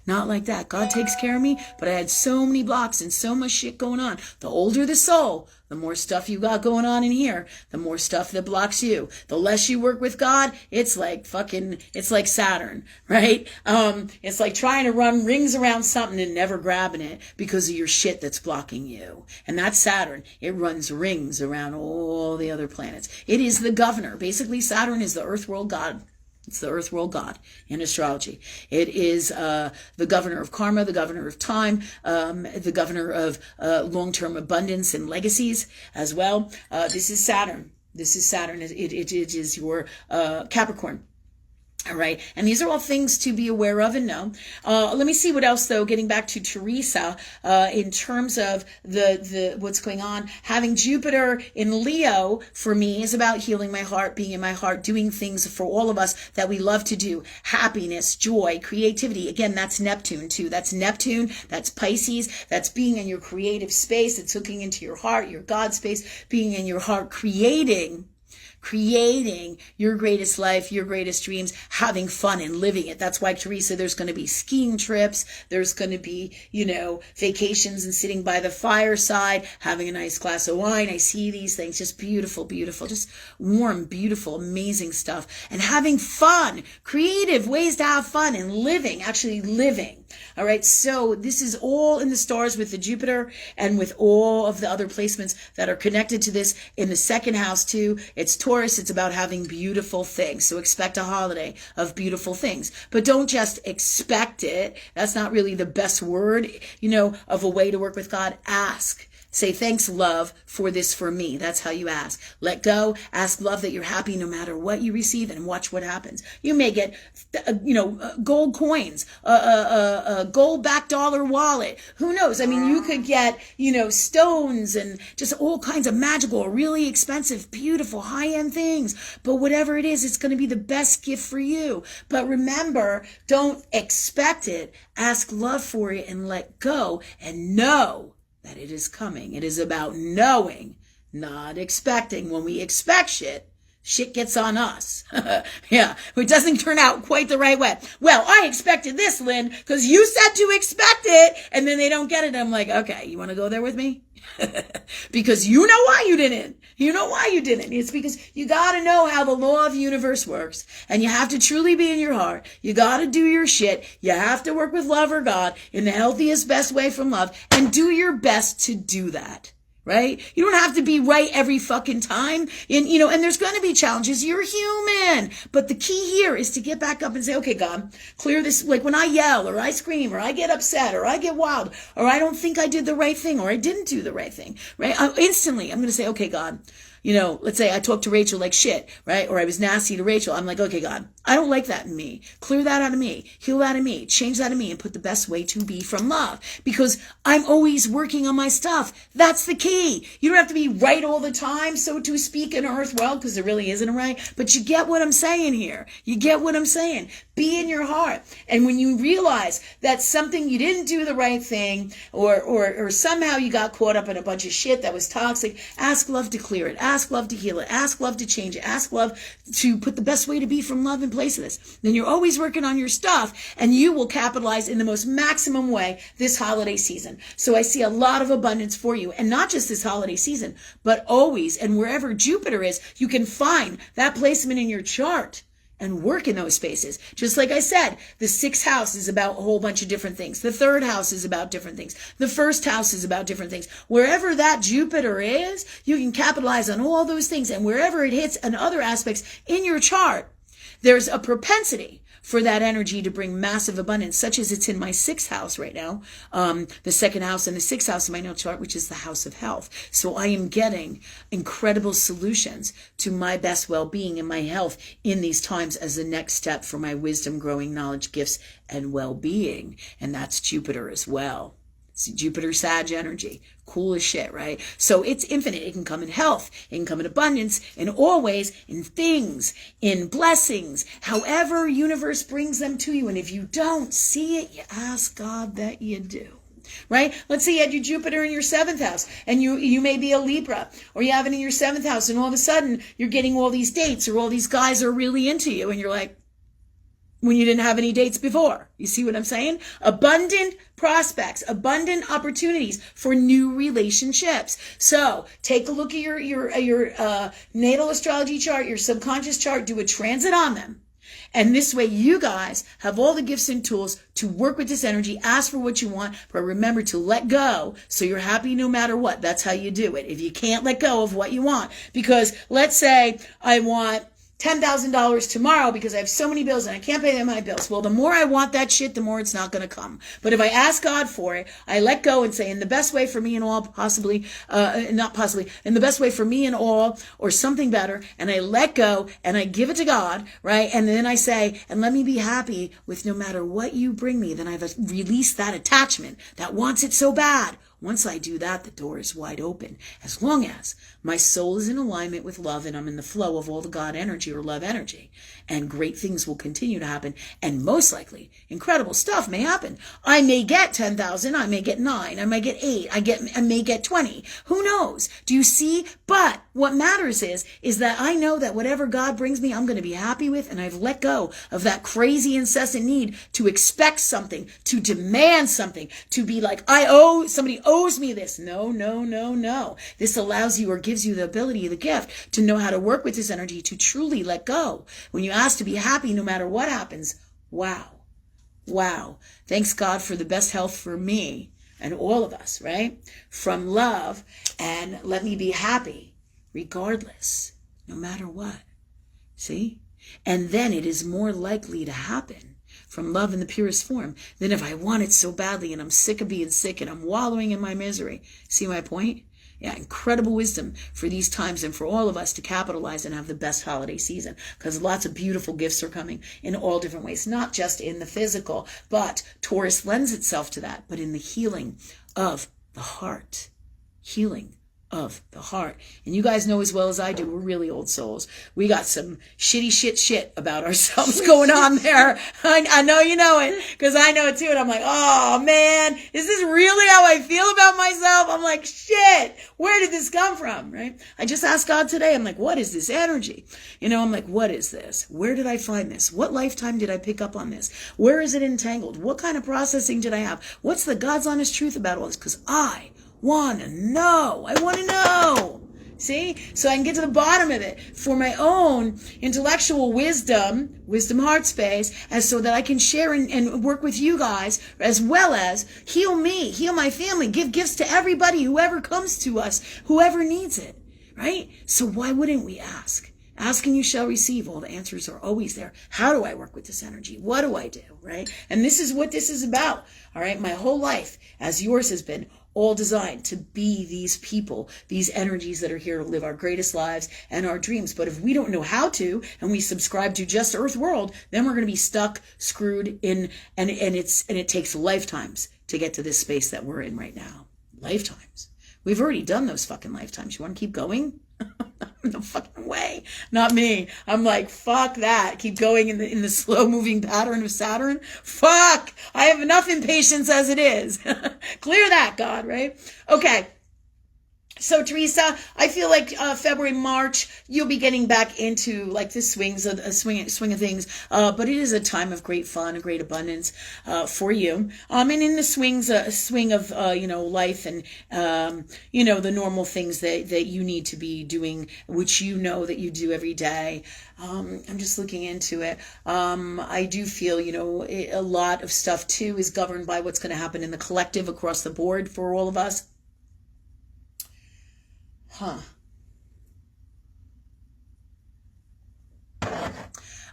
Not like that. God takes care of me, but I had so many blocks and so much shit going on. The older the soul, the more stuff you got going on in here, the more stuff that blocks you. The less you work with God, it's like Saturn, right? It's like trying to run rings around something and never grabbing it because of your shit that's blocking you. And that's Saturn. It runs rings around all the other planets. It is the governor. Basically, Saturn is the earth world god. It's the earth world god in astrology. It is the governor of karma, the governor of time, the governor of long-term abundance and legacies as well. This is Saturn. It is your Capricorn. All right. And these are all things to be aware of and know. Let me see what else, though, getting back to Teresa, in terms of the what's going on. Having Jupiter in Leo for me is about healing my heart, being in my heart, doing things for all of us that we love to do. Happiness, joy, creativity. Again, that's Neptune, too. That's Neptune. That's Pisces. That's being in your creative space. It's hooking into your heart, your God space, being in your heart, creating your greatest life, your greatest dreams, having fun and living it. That's why, Teresa, there's going to be skiing trips. There's going to be, vacations and sitting by the fireside, having a nice glass of wine. I see these things, just beautiful, just warm, beautiful, amazing stuff. And having fun, creative ways to have fun and actually living. All right. So this is all in the stars with the Jupiter and with all of the other placements that are connected to this in the second house too. It's Taurus. It's about having beautiful things. So expect a holiday of beautiful things, but don't just expect it. That's not really the best word, of a way to work with God. Ask. Say, thanks, love, for this for me. That's how you ask. Let go. Ask love that you're happy no matter what you receive, and watch what happens. You may get, gold coins, a gold-backed dollar wallet. Who knows? I mean, you could get, stones and just all kinds of magical, really expensive, beautiful, high-end things. But whatever it is, it's going to be the best gift for you. But remember, don't expect it. Ask love for it and let go and know that it is coming. It is about knowing, not expecting. When we expect shit gets on us. Yeah, it doesn't turn out quite the right way. Well, I expected this, Lynn, because you said to expect it, and then they don't get it. I'm like, okay, you want to go there with me? Because you know why you didn't. You know why you didn't. It's because you got to know how the law of the universe works, and you have to truly be in your heart. You got to do your shit. You have to work with love or God in the healthiest, best way from love, and do your best to do that. Right? You don't have to be right every fucking time. And there's going to be challenges. You're human. But the key here is to get back up and say, okay, God, clear this. Like when I yell or I scream or I get upset or I get wild or I don't think I did the right thing or I didn't do the right thing, right? Instantly, I'm going to say, okay, God, let's say I talked to Rachel like shit, right? Or I was nasty to Rachel. I'm like, okay, God, I don't like that in me. Clear that out of me. Heal that in me. Change that in me and put the best way to be from love, because I'm always working on my stuff. That's the key. You don't have to be right all the time, so to speak, in earth world, because there really isn't a right. But you get what I'm saying here. You get what I'm saying. Be in your heart. And when you realize that something you didn't do the right thing, or somehow you got caught up in a bunch of shit that was toxic, ask love to clear it. Ask love to heal it. Ask love to change it. Ask love to put the best way to be from love in place of this. Then you're always working on your stuff, and you will capitalize in the most maximum way this holiday season. So I see a lot of abundance for you, and not just this holiday season, but always, and wherever Jupiter is, you can find that placement in your chart and work in those spaces. Just like I said, the sixth house is about a whole bunch of different things. The third house is about different things. The first house is about different things. Wherever that Jupiter is, you can capitalize on all those things. And wherever it hits in other aspects in your chart, there's a propensity for that energy to bring massive abundance, such as it's in my sixth house right now, the second house and the sixth house in my natal chart, which is the house of health. So I am getting incredible solutions to my best well-being and my health in these times as the next step for my wisdom, growing knowledge, gifts, and well-being. And that's Jupiter as well. It's Jupiter Sag energy. Cool as shit, right? So it's infinite. It can come in health. It can come in abundance, in all ways, in things, in blessings, however universe brings them to you. And if you don't see it, you ask God that you do. Right? Let's say you had your Jupiter in your seventh house, and you may be a Libra, or you have it in your seventh house, and all of a sudden you're getting all these dates, or all these guys are really into you, and you're like, when you didn't have any dates before. You see what I'm saying? Abundant prospects, abundant opportunities for new relationships. So take a look at your natal astrology chart, your subconscious chart, do a transit on them. And this way you guys have all the gifts and tools to work with this energy, ask for what you want, but remember to let go so you're happy no matter what. That's how you do it. If you can't let go of what you want, because let's say I want $10,000 tomorrow because I have so many bills and I can't pay my bills. Well, the more I want that shit, the more it's not going to come. But if I ask God for it, I let go and say, in the best way for me and all, possibly, not possibly, in the best way for me and all, or something better, and I let go and I give it to God, right? And then I say, and let me be happy with no matter what you bring me. Then I've released that attachment that wants it so bad. Once I do that, the door is wide open. As long as my soul is in alignment with love and I'm in the flow of all the God energy or love energy, and great things will continue to happen. And most likely, incredible stuff may happen. I may get 10,000. I may get 9. I may get 8. I may get 20. Who knows? Do you see? But what matters is that I know that whatever God brings me, I'm going to be happy with. And I've let go of that crazy incessant need to expect something, to demand something, to be like, somebody owes me this. No, no, no, no. This allows you or gives you the ability, the gift to know how to work with this energy, to truly let go. When you ask to be happy no matter what happens, wow. Wow. Thanks God for the best health for me and all of us, right? From love, and let me be happy regardless, no matter what. See? And then it is more likely to happen from love in the purest form than if I want it so badly and I'm sick of being sick and I'm wallowing in my misery. See my point? Yeah, incredible wisdom for these times and for all of us to capitalize and have the best holiday season, because lots of beautiful gifts are coming in all different ways, not just in the physical, but Taurus lends itself to that, but in the healing of the heart. Healing of the heart. And you guys know as well as I do, we're really old souls. We got some shitty shit about ourselves going on there. I know you know it, because I know it too. And I'm like, oh man, is this really how I feel about myself? I'm like, shit, where did this come from, right? I just asked God today, I'm like, what is this energy? I'm like, what is this? Where did I find this? What lifetime did I pick up on this? Where is it entangled? What kind of processing did I have? What's the God's honest truth about all this? Because I want to know. I want to know. See? So I can get to the bottom of it for my own intellectual wisdom heart space, as so that I can share and work with you guys, as well as heal me, heal my family, give gifts to everybody, whoever comes to us, whoever needs it, right? So why wouldn't we ask? Ask and you shall receive. All the answers are always there. How do I work with this energy? What do I do, right? And this is what this is about, all right? My whole life, as yours has been, all designed to be these people, these energies that are here to live our greatest lives and our dreams. But if we don't know how to, and we subscribe to just Earth world, then we're going to be stuck, screwed in, and it takes lifetimes to get to this space that we're in right now. Lifetimes. We've already done those fucking lifetimes. You want to keep going? No fucking way. Not me. I'm like, fuck that. Keep going in the slow moving pattern of Saturn. Fuck. I have enough impatience as it is. Clear that, God, right? Okay. So Teresa, I feel like February, March, you'll be getting back into like the swing of things. But it is a time of great fun and great abundance for you. And in the swing of life and the normal things that you need to be doing, which you know that you do every day. I'm just looking into it. I do feel, a lot of stuff too is governed by what's going to happen in the collective across the board for all of us.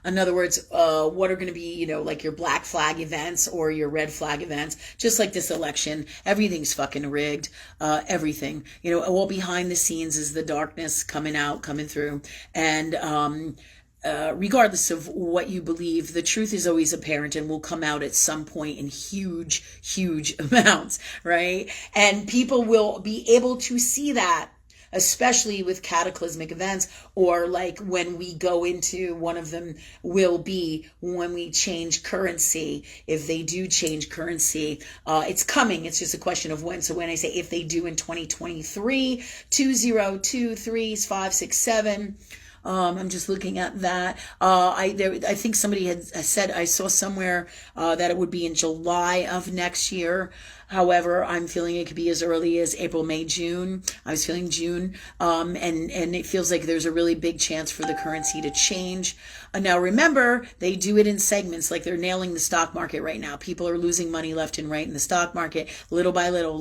In other words, what are going to be, like your black flag events or your red flag events, just like this election, everything's fucking rigged, everything, all behind the scenes is the darkness coming through. And, regardless of what you believe, the truth is always apparent and will come out at some point in huge amounts, right? And people will be able to see that, especially with cataclysmic events, or like when we go into, one of them will be when we change currency. If they do change currency, it's coming. It's just a question of when. So when I say if they do in 2023, 2023-567, I'm just looking at that. I think somebody had said, I saw somewhere that it would be in July of next year. However, I'm feeling it could be as early as April, May, June. I was feeling June. And it feels like there's a really big chance for the currency to change. Now, remember, they do it in segments, like they're nailing the stock market right now. People are losing money left and right in the stock market, little by little,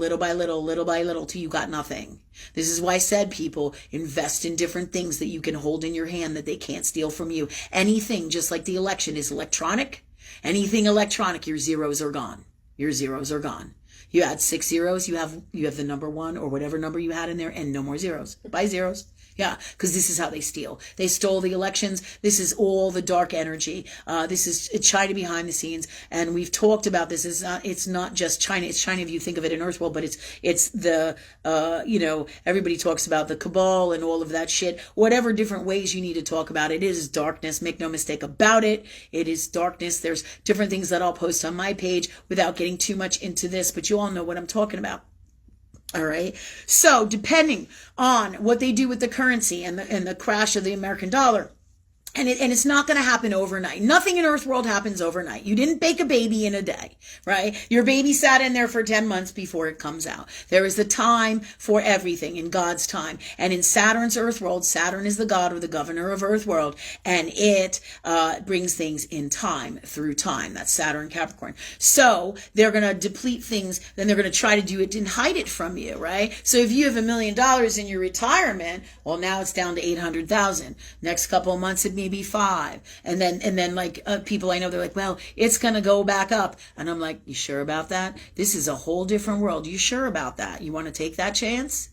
till you got nothing. This is why I said, people, invest in different things that you can hold in your hand that they can't steal from you. Anything, just like the election is electronic. Anything electronic, your zeros are gone. Your zeros are gone. You had 6 zeros, you have the number 1 or whatever number you had in there, and no more zeros. Buy zeros. Yeah, because this is how they steal. They stole the elections. This is all the dark energy. This is China behind the scenes, and we've talked about this. It's not just China. It's China if you think of it in Earth world, but it's the everybody talks about the cabal and all of that shit. Whatever different ways you need to talk about it, it is darkness. Make no mistake about it. It is darkness. There's different things that I'll post on my page without getting too much into this, but you all know what I'm talking about. All right. So depending on what they do with the currency and the crash of the American dollar, and it's not going to happen overnight. Nothing in Earth world happens overnight. You didn't bake a baby in a day, right? Your baby sat in there for 10 months before it comes out. There is the time for everything in God's time. And in Saturn's Earth world, Saturn is the god or the governor of Earth world, and it brings things in time, through time. That's Saturn Capricorn. So they're going to deplete things, then they're going to try to do it and hide it from you, right? So if you have $1 million in your retirement, well, now it's down to 800,000. Next couple of months, it maybe 5. And then like people I know, they're like, well, it's going to go back up. And I'm like, you sure about that? This is a whole different world. You sure about that? You want to take that chance?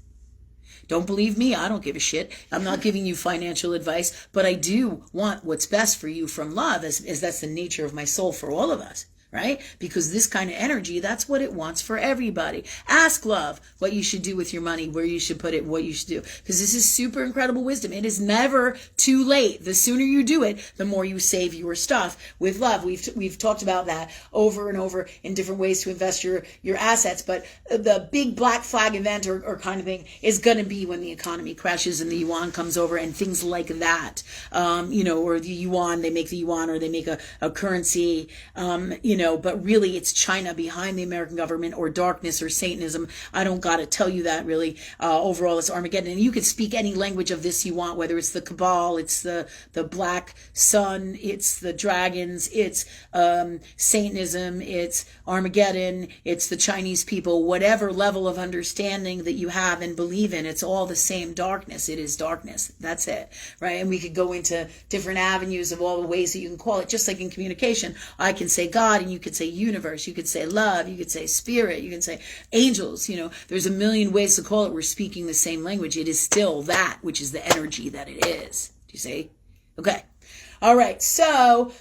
Don't believe me? I don't give a shit. I'm not giving you financial advice, but I do want what's best for you from love, as that's the nature of my soul for all of us. Right? Because this kind of energy, that's what it wants for everybody. Ask love what you should do with your money, where you should put it, what you should do. Because this is super incredible wisdom. It is never too late. The sooner you do it, the more you save your stuff with love. We've talked about that over and over in different ways to invest your assets. But the big black flag event or kind of thing is going to be when the economy crashes and the yuan comes over and things like that. Or the yuan, they make the yuan or they make a currency, but really it's China behind the American government, or darkness or Satanism. I don't got to tell you that really. Overall, it's Armageddon. And you can speak any language of this you want, whether it's the Cabal, it's the Black Sun, it's the dragons, it's Satanism, it's Armageddon, it's the Chinese people, whatever level of understanding that you have and believe in, it's all the same darkness. It is darkness. That's it, right? And we could go into different avenues of all the ways that you can call it, just like in communication. I can say God, and you could say universe, you could say love, you could say spirit, you can say angels. There's a million ways to call it. We're speaking the same language. It is still that, which is the energy that it is. Do you see? Okay. All right. So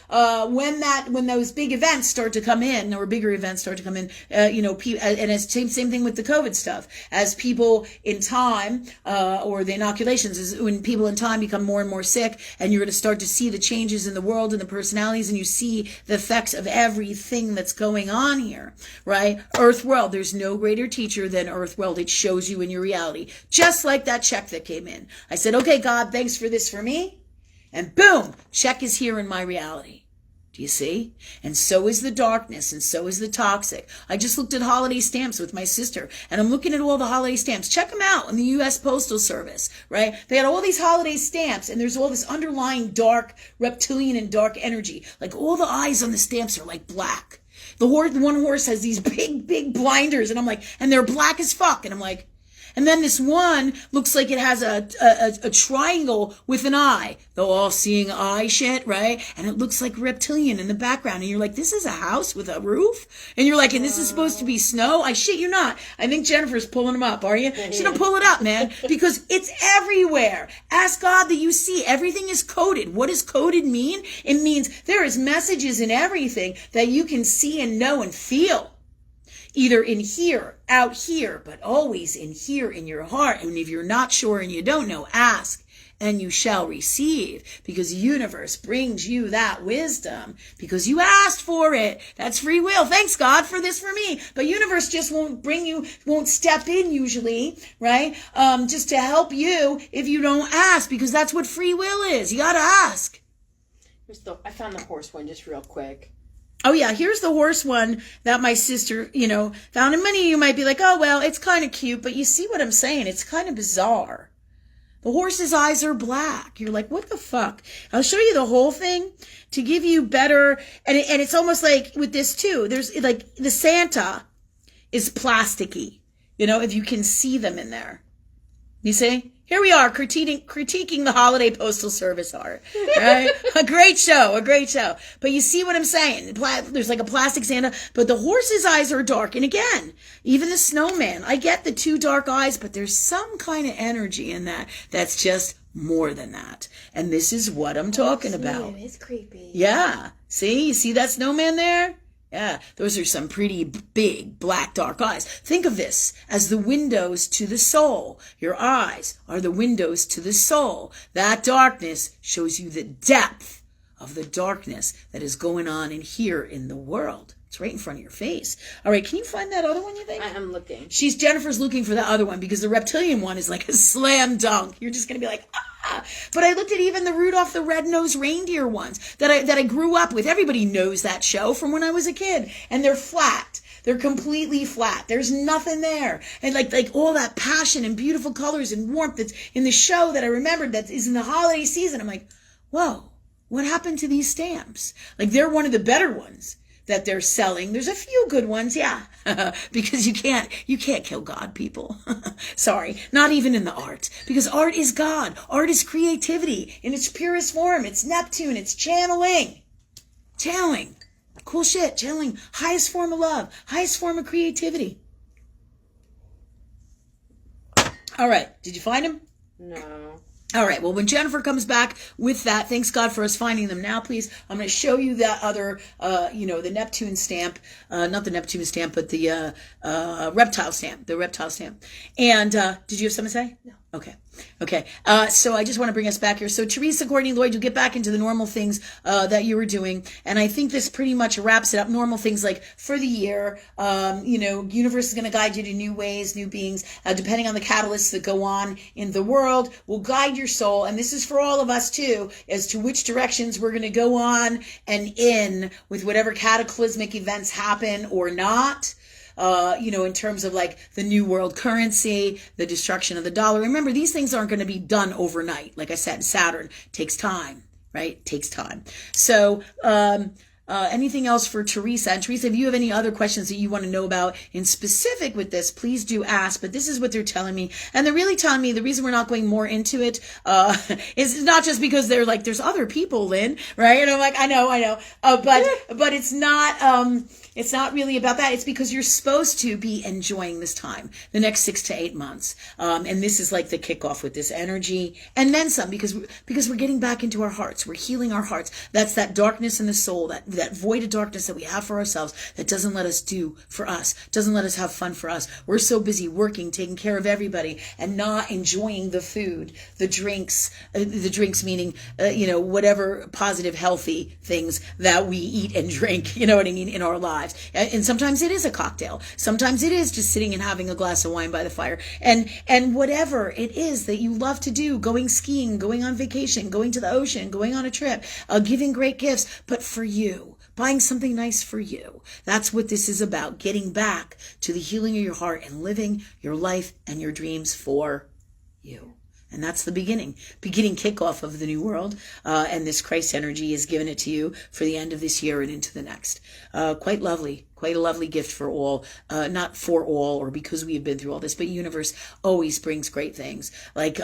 when those big events start to come in, or bigger events start to come in, and it's same thing with the COVID stuff. As people in time, or the inoculations, is when people in time become more and more sick, and you're going to start to see the changes in the world and the personalities, and you see the effects of everything that's going on here, right? Earth world. There's no greater teacher than Earth world. It shows you in your reality, just like that check that came in. I said, okay, God, thanks for this for me. And boom, check is here in my reality. Do you see? And so is the darkness, and so is the toxic. I just looked at holiday stamps with my sister, and I'm looking at all the holiday stamps. Check them out in the U.S. Postal Service, right? They had all these holiday stamps, and there's all this underlying dark reptilian and dark energy. Like all the eyes on the stamps are like black. One horse has these big blinders, and I'm like, and they're black as fuck. And I'm like, and then this one looks like it has a triangle with an eye, the all-seeing eye shit, right? And it looks like reptilian in the background. And you're like, this is a house with a roof? And you're like, and this is supposed to be snow? I shit you not. I think Jennifer's pulling them up, are you? She's gonna pull it up, man, because it's everywhere. Ask God that you see. Everything is coded. What does coded mean? It means there is messages in everything that you can see and know and feel. Either in here, out here, but always in here in your heart. And if you're not sure and you don't know, ask and you shall receive, because universe brings you that wisdom because you asked for it. That's free will. Thanks God for this for me. But universe just won't step in usually, right? Just to help you if you don't ask, because that's what free will is. You got to ask. I found the horse one just real quick. Oh yeah, here's the horse one that my sister, found. And many of you might be like, oh, well, it's kind of cute, but you see what I'm saying? It's kind of bizarre. The horse's eyes are black. You're like, what the fuck? I'll show you the whole thing to give you better. And it's almost like with this too, there's like the Santa is plasticky, if you can see them in there. You see? Here we are critiquing the holiday postal service art. Right? A great show. But you see what I'm saying? There's like a plastic Santa, but the horse's eyes are dark. And again, even the snowman, I get the 2 dark eyes, but there's some kind of energy in that that's just more than that. And this is what I'm talking about. It's creepy. Yeah. See? You see that snowman there? Yeah, those are some pretty big, black, dark eyes. Think of this as the windows to the soul. Your eyes are the windows to the soul. That darkness shows you the depth of the darkness that is going on in here in the world. It's right in front of your face. All right, can you find that other one, you think? I'm looking. Jennifer's looking for the other one because the reptilian one is like a slam dunk. You're just going to be like, ah. But I looked at even the Rudolph the Red-Nosed Reindeer ones that I grew up with. Everybody knows that show from when I was a kid. And they're flat. They're completely flat. There's nothing there. And like all that passion and beautiful colors and warmth that's in the show that I remembered that is in the holiday season. I'm like, whoa, what happened to these stamps? Like they're one of the better ones. that they're selling. There's a few good ones, yeah, because you can't kill God, people. Sorry, not even in the art, because art is God. Art is creativity in its purest form. It's Neptune. It's channeling. Cool shit. Channeling. Highest form of love. Highest form of creativity. All right. Did you find him? No. All right. Well, when Jennifer comes back with that, thanks God for us finding them now, please. I'm going to show you that other, the Neptune stamp, not the Neptune stamp, but the reptile stamp, And did you have something to say? No. Okay. So I just want to bring us back here. So Teresa, Courtney, Lloyd, you'll get back into the normal things that you were doing. And I think this pretty much wraps it up. Normal things like for the year, universe is going to guide you to new ways, new beings, depending on the catalysts that go on in the world, will guide your soul. And this is for all of us too, as to which directions we're going to go on and in with whatever cataclysmic events happen or not. In terms of like the new world currency, the destruction of the dollar. Remember, these things aren't going to be done overnight. Like I said, Saturn takes time, right? Takes time. So, anything else for Teresa? And Teresa, if you have any other questions that you want to know about in specific with this, please do ask. But this is what they're telling me. And they're really telling me the reason we're not going more into it, is not just because they're like, there's other people, Lynn, right? And I'm like, I know. But it's not really about that. It's because you're supposed to be enjoying this time, the next 6 to 8 months. And this is like the kickoff with this energy and then some, because we're getting back into our hearts. We're healing our hearts. That's that darkness in the soul, that void of darkness that we have for ourselves that doesn't let us do for us, doesn't let us have fun for us. We're so busy working, taking care of everybody and not enjoying the food, the drinks meaning, whatever positive, healthy things that we eat and drink, you know what I mean, in our lives. And sometimes it is a cocktail. Sometimes it is just sitting and having a glass of wine by the fire. And whatever it is that you love to do, going skiing, going on vacation, going to the ocean, going on a trip, giving great gifts, but for you, buying something nice for you. That's what this is about, getting back to the healing of your heart and living your life and your dreams for you. And that's the beginning kickoff of the new world. And this Christ energy is giving it to you for the end of this year and into the next. Quite lovely, quite a lovely gift for all, not for all or because we have been through all this, but universe always brings great things. Like,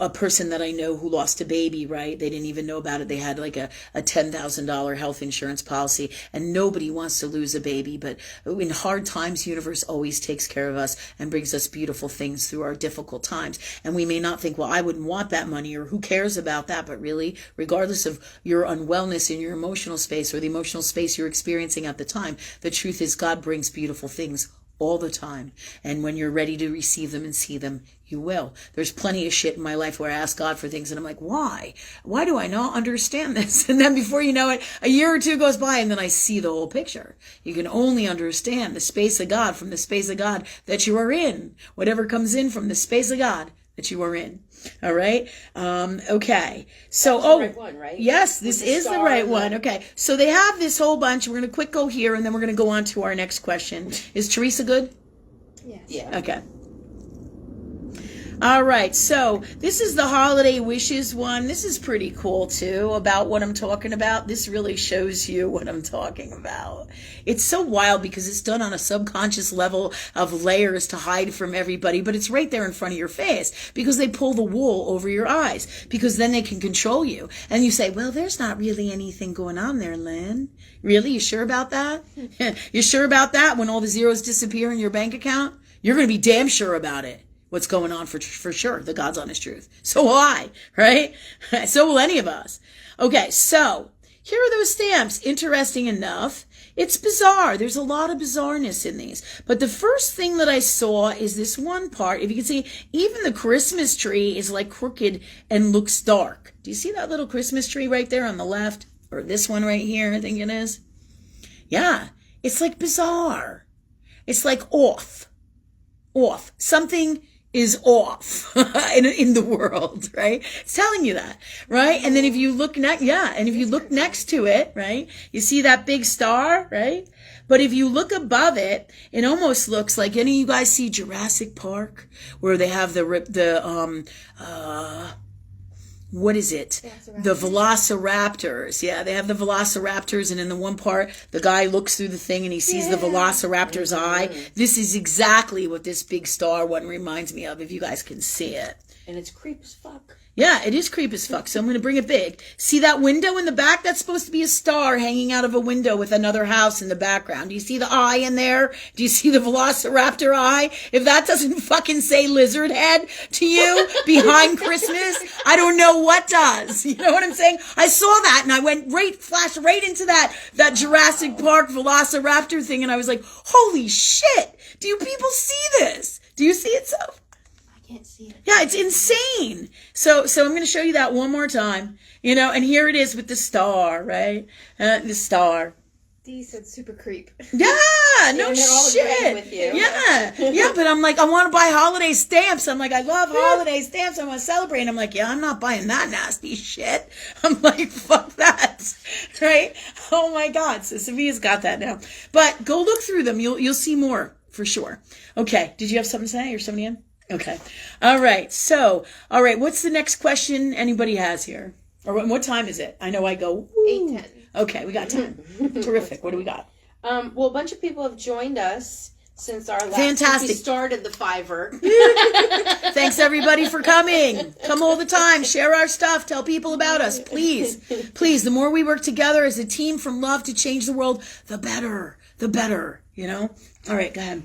a person that I know who lost a baby, right? They didn't even know about it. They had like a $10,000 health insurance policy, and nobody wants to lose a baby. But in hard times, universe always takes care of us and brings us beautiful things through our difficult times. And we may not think, well, I wouldn't want that money, or who cares about that? But really, regardless of your unwellness in your emotional space or the emotional space you're experiencing at the time, the truth is God brings beautiful things all the time. And when you're ready to receive them and see them, you will. There's plenty of shit in my life where I ask God for things and I'm like, why? Why do I not understand this? And then before you know it, a year or two goes by and then I see the whole picture. You can only understand the space of God from the space of God that you are in. Whatever comes in from the space of God that you are in. All right. Okay. So, That's the right one, right? Yes, this is the right one. Okay. So they have this whole bunch. We're going to quick go here and then we're going to go on to our next question. Is Teresa good? Yes. Yeah. Okay. All right, so this is the holiday wishes one. This is pretty cool too, about what I'm talking about. This really shows you what I'm talking about. It's so wild because it's done on a subconscious level of layers to hide from everybody, but it's right there in front of your face because they pull the wool over your eyes because then they can control you. And you say, well, there's not really anything going on there, Lynn. Really? You sure about that? You sure about that? When all the zeros disappear in your bank account? You're going to be damn sure about it. What's going on for sure, the God's honest truth. So will I, right? So will any of us. Okay, so here are those stamps. Interesting enough. It's bizarre. There's a lot of bizarreness in these. But the first thing that I saw is this one part. If you can see, even the Christmas tree is like crooked and looks dark. Do you see that little Christmas tree right there on the left? Or this one right here, I think it is. Yeah, it's like bizarre. It's like off. Something is off in the world, right? It's telling you that, right? And then if you look next to it, right, you see that big star, right? But if you look above it, it almost looks like, any of you guys see Jurassic Park, where they have what is it? The velociraptors. Yeah, they have the velociraptors, and in the one part, the guy looks through the thing and he sees the velociraptor's eye. This is exactly what this big star one reminds me of, if you guys can see it. And it's creep as fuck. Yeah, it is creep as fuck, so I'm going to bring it big. See that window in the back? That's supposed to be a star hanging out of a window with another house in the background. Do you see the eye in there? Do you see the velociraptor eye? If that doesn't fucking say lizard head to you behind Christmas, I don't know what does. You know what I'm saying? I saw that and I went flashed right into that Jurassic Park velociraptor thing, and I was like, holy shit, do you people see this? Do you see it, so? Can't see it. Yeah, it's insane. So I'm going to show you that one more time, and here it is with the star, right? The star. Dee said super creep. Yeah, no shit. With you. Yeah, but I'm like, I want to buy holiday stamps. I'm like, I love holiday stamps. I want to celebrate. And I'm like, yeah, I'm not buying that nasty shit. I'm like, fuck that, right? Oh my God. So Sophia's got that now. But go look through them. You'll see more for sure. Okay. Did you have something to say or somebody in? Okay. All right. So, what's the next question anybody has here? Or what time is it? I know I go. 8:10. Okay, we got time. Terrific. What do we got? Well, a bunch of people have joined us since our last Fantastic. We started the Fiverr. Thanks everybody for coming. Come all the time. Share our stuff. Tell people about us. Please. Please. The more we work together as a team from love to change the world, the better. The better. All right, go ahead.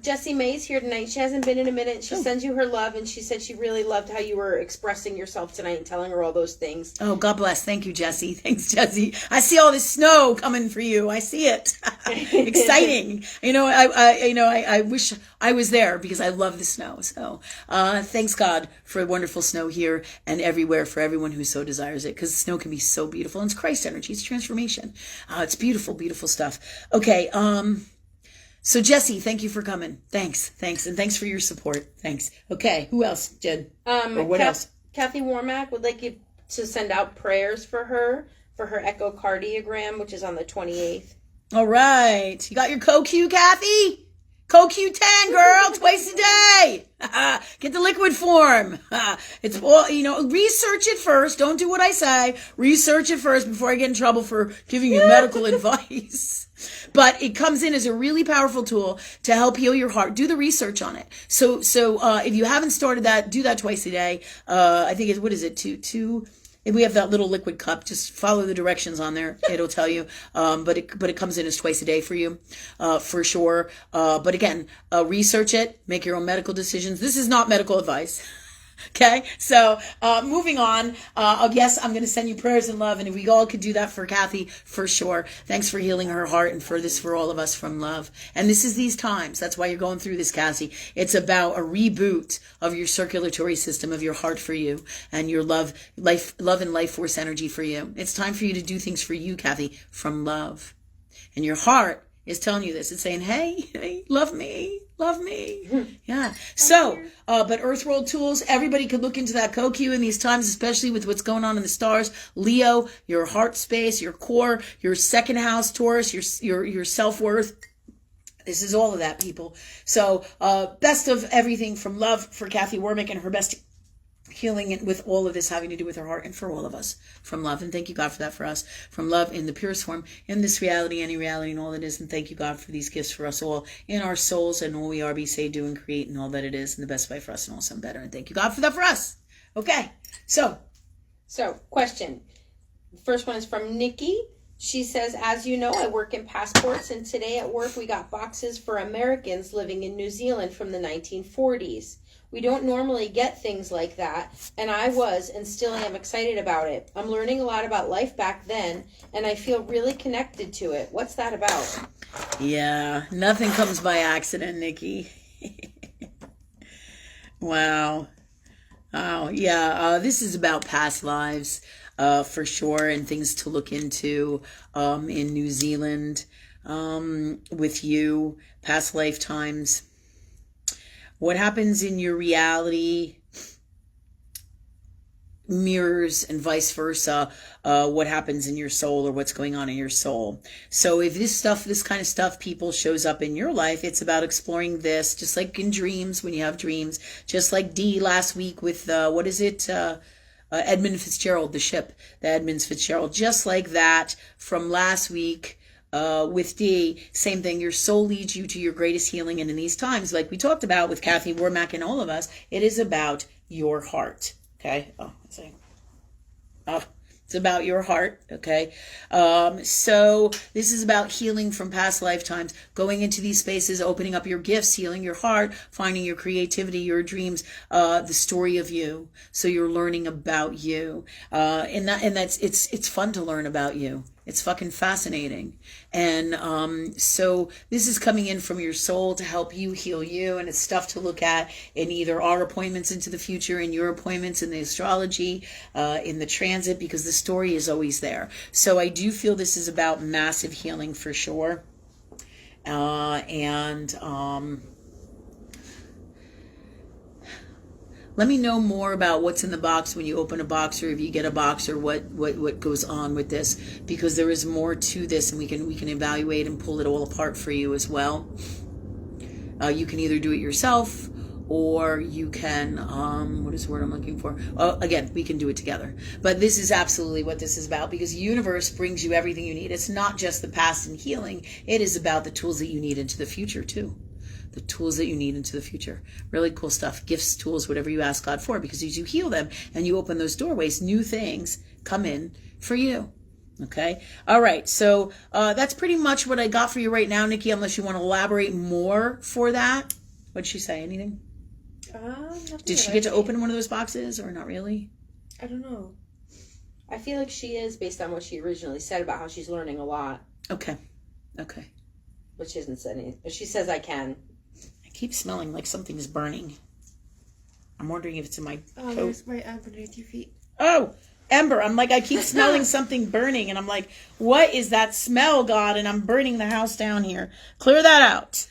Jessie May's here tonight. She hasn't been in a minute. She sends you her love, and she said she really loved how you were expressing yourself tonight and telling her all those things. Oh, God bless. Thank you, Jessie. Thanks, Jessie. I see all this snow coming for you. I see it. Exciting. I wish I was there because I love the snow. So, thanks God for wonderful snow here and everywhere for everyone who so desires it, because snow can be so beautiful. And it's Christ energy. It's transformation. It's beautiful, beautiful stuff. Okay. So Jessie, thank you for coming. Thanks. And thanks for your support. Thanks. Okay. Who else, Jen? Or what else? Kathy Warmack would like you to send out prayers for her echocardiogram, which is on the 28th. All right. You got your CoQ, Kathy? CoQ10, girl, twice a day. Get the liquid form. It's all, research it first. Don't do what I say. Research it first before I get in trouble for giving you medical advice. But it comes in as a really powerful tool to help heal your heart. Do the research on it. So if you haven't started that, do that twice a day. I think it's, what is it? Two. If we have that little liquid cup, just follow the directions on there. It'll tell you. But it comes in as twice a day for you, for sure. But again, research it, make your own medical decisions. This is not medical advice. Okay, so moving on. Yes, I'm going to send you prayers and love, and if we all could do that for Kathy, for sure. Thanks for healing her heart, and for this for all of us from love. And this is these times. That's why you're going through this, Cassie. It's about a reboot of your circulatory system, of your heart for you, and your love and life force energy for you. It's time for you to do things for you, Kathy, from love. And your heart is telling you this. It's saying, hey, love me. Yeah. So, but Earth World Tools, everybody could look into that CoQ in these times, especially with what's going on in the stars. Leo, your heart space, your core, your second house, Taurus, your self-worth. This is all of that, people. So, best of everything from love for Kathy Warmick and her best healing, and with all of this having to do with her heart, and for all of us from love. And thank you, God, for that for us, from love in the purest form, in this reality, any reality, and all that is. And thank you, God, for these gifts for us all in our souls and all we are, be, say, do, and create, and all that it is, and the best way for us and all some better. And thank you, God, for that for us. Okay, so question. The first one is from Nikki. She says, as you know, I work in passports, and today at work we got boxes for Americans living in New Zealand from the 1940s. We don't normally get things like that, and I was and still am excited about it. I'm learning a lot about life back then, and I feel really connected to it. What's that about? Yeah, nothing comes by accident, Nikki. Wow. Oh, yeah, this is about past lives, for sure, and things to look into in New Zealand with you, past lifetimes. What happens in your reality mirrors, and vice versa, what happens in your soul, or what's going on in your soul. So if this kind of stuff, people, shows up in your life, it's about exploring this, just like in dreams, when you have dreams, just like Dee last week with, Edmund Fitzgerald, the ship, the Edmund Fitzgerald, just like that from last week. With D, same thing. Your soul leads you to your greatest healing. And in these times, like we talked about with Kathy Warmack and all of us, it is about your heart. Okay. It's about your heart. Okay. So this is about healing from past lifetimes, going into these spaces, opening up your gifts, healing your heart, finding your creativity, your dreams, the story of you. So you're learning about you. And that's, it's fun to learn about you. It's fucking fascinating. And so this is coming in from your soul to help you heal you. And it's stuff to look at in either our appointments into the future, in your appointments in the astrology, in the transit, because the story is always there. So I do feel this is about massive healing for sure. Let me know more about what's in the box when you open a box, or if you get a box, or what goes on with this, because there is more to this, and we can evaluate and pull it all apart for you as well. You can either do it yourself, or you can what is the word I'm looking for? Again, we can do it together. But this is absolutely what this is about, because the universe brings you everything you need. It's not just the past and healing. It is about the tools that you need into the future too. The tools that you need into the future. Really cool stuff. Gifts, tools, whatever you ask God for, because as you heal them and you open those doorways, new things come in for you. Okay. All right. So that's pretty much what I got for you right now, Nikki, unless you want to elaborate more for that. What did she say? Anything? Did she get to open one of those boxes, or not really? I don't know. I feel like she is, based on what she originally said about how she's learning a lot. Okay. But she hasn't said anything. She says I can. I keep smelling like something's burning. I'm wondering if it's in my coat. There's right underneath your feet. Oh, Ember. I'm like, I keep smelling something burning, and I'm like, what is that smell, God? And I'm burning the house down here. Clear that out.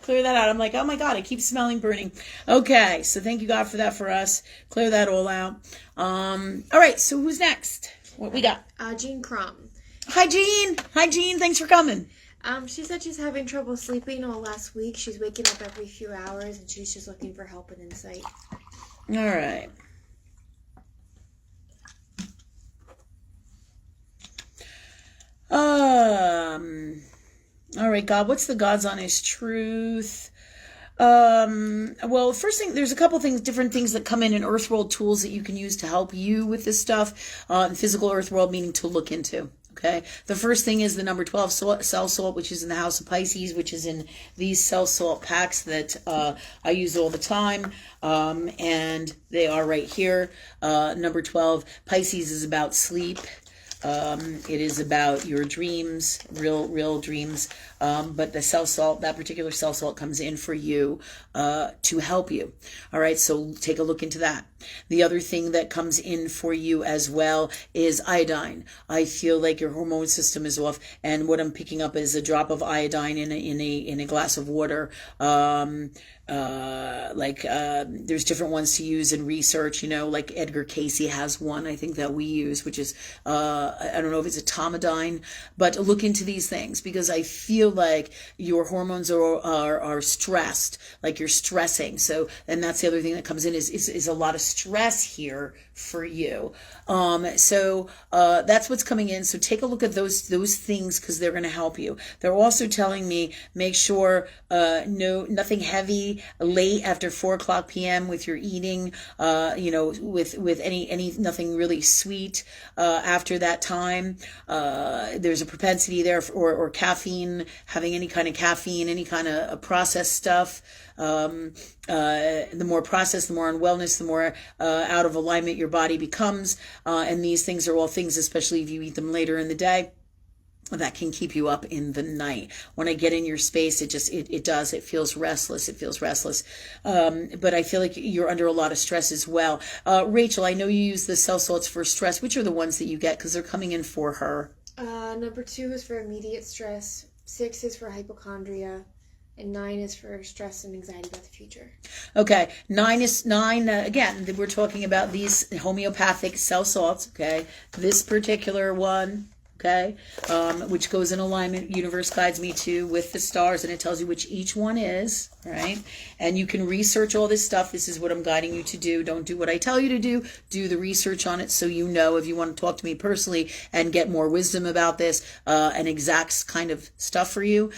Clear that out. I'm like, oh my God, I keep smelling burning. Okay, so thank you, God, for that for us. Clear that all out. All right, so who's next? What we got? Jean Crum. Hi, Jean. Hi, Jean. Thanks for coming. She said she's having trouble sleeping all last week. She's waking up every few hours, and she's just looking for help and insight. All right. All right, God, what's the God's honest truth? Well, first thing, there's a couple things, different things that come in earth world tools that you can use to help you with this stuff. In physical earth world, meaning to look into. Okay. The first thing is the number 12 cell salt, which is in the house of Pisces, which is in these cell salt packs that I use all the time. And they are right here. Number 12, Pisces is about sleep. It is about your dreams, real dreams. But the cell salt, that particular cell salt comes in for you to help you. All right, so take a look into that. The other thing that comes in for you as well is iodine. I feel like your hormone system is off, and what I'm picking up is a drop of iodine in a glass of water. There's different ones to use in research, like Edgar Casey has one, I think, that we use, which is, I don't know if it's a tomidine, but look into these things, because I feel like your hormones are stressed, like you're stressing. So, and that's the other thing that comes in is a lot of stress here for you. So that's what's coming in. So take a look at those things, because they're going to help you. They're also telling me, make sure nothing heavy late after 4:00 p.m. with your eating, with any nothing really sweet after that time. There's a propensity there or caffeine, having any kind of caffeine, any kind of processed stuff. The more processed, the more unwellness, the more out of alignment your body becomes. And these things are all things, especially if you eat them later in the day, that can keep you up in the night. When I get in your space, it feels restless. But I feel like you're under a lot of stress as well. Rachel, I know you use the cell salts for stress. Which are the ones that you get? Because they're coming in for her. Number 2 is for immediate stress. 6 is for hypochondria. And 9 is for stress and anxiety about the future. Okay, 9 again, we're talking about these homeopathic cell salts, okay? This particular one, okay, which goes in alignment, universe guides me to, with the stars, and it tells you which each one is, right? And you can research all this stuff. This is what I'm guiding you to do. Don't do what I tell you to do. Do the research on it so you know. If you want to talk to me personally and get more wisdom about this, and exact kind of stuff for you,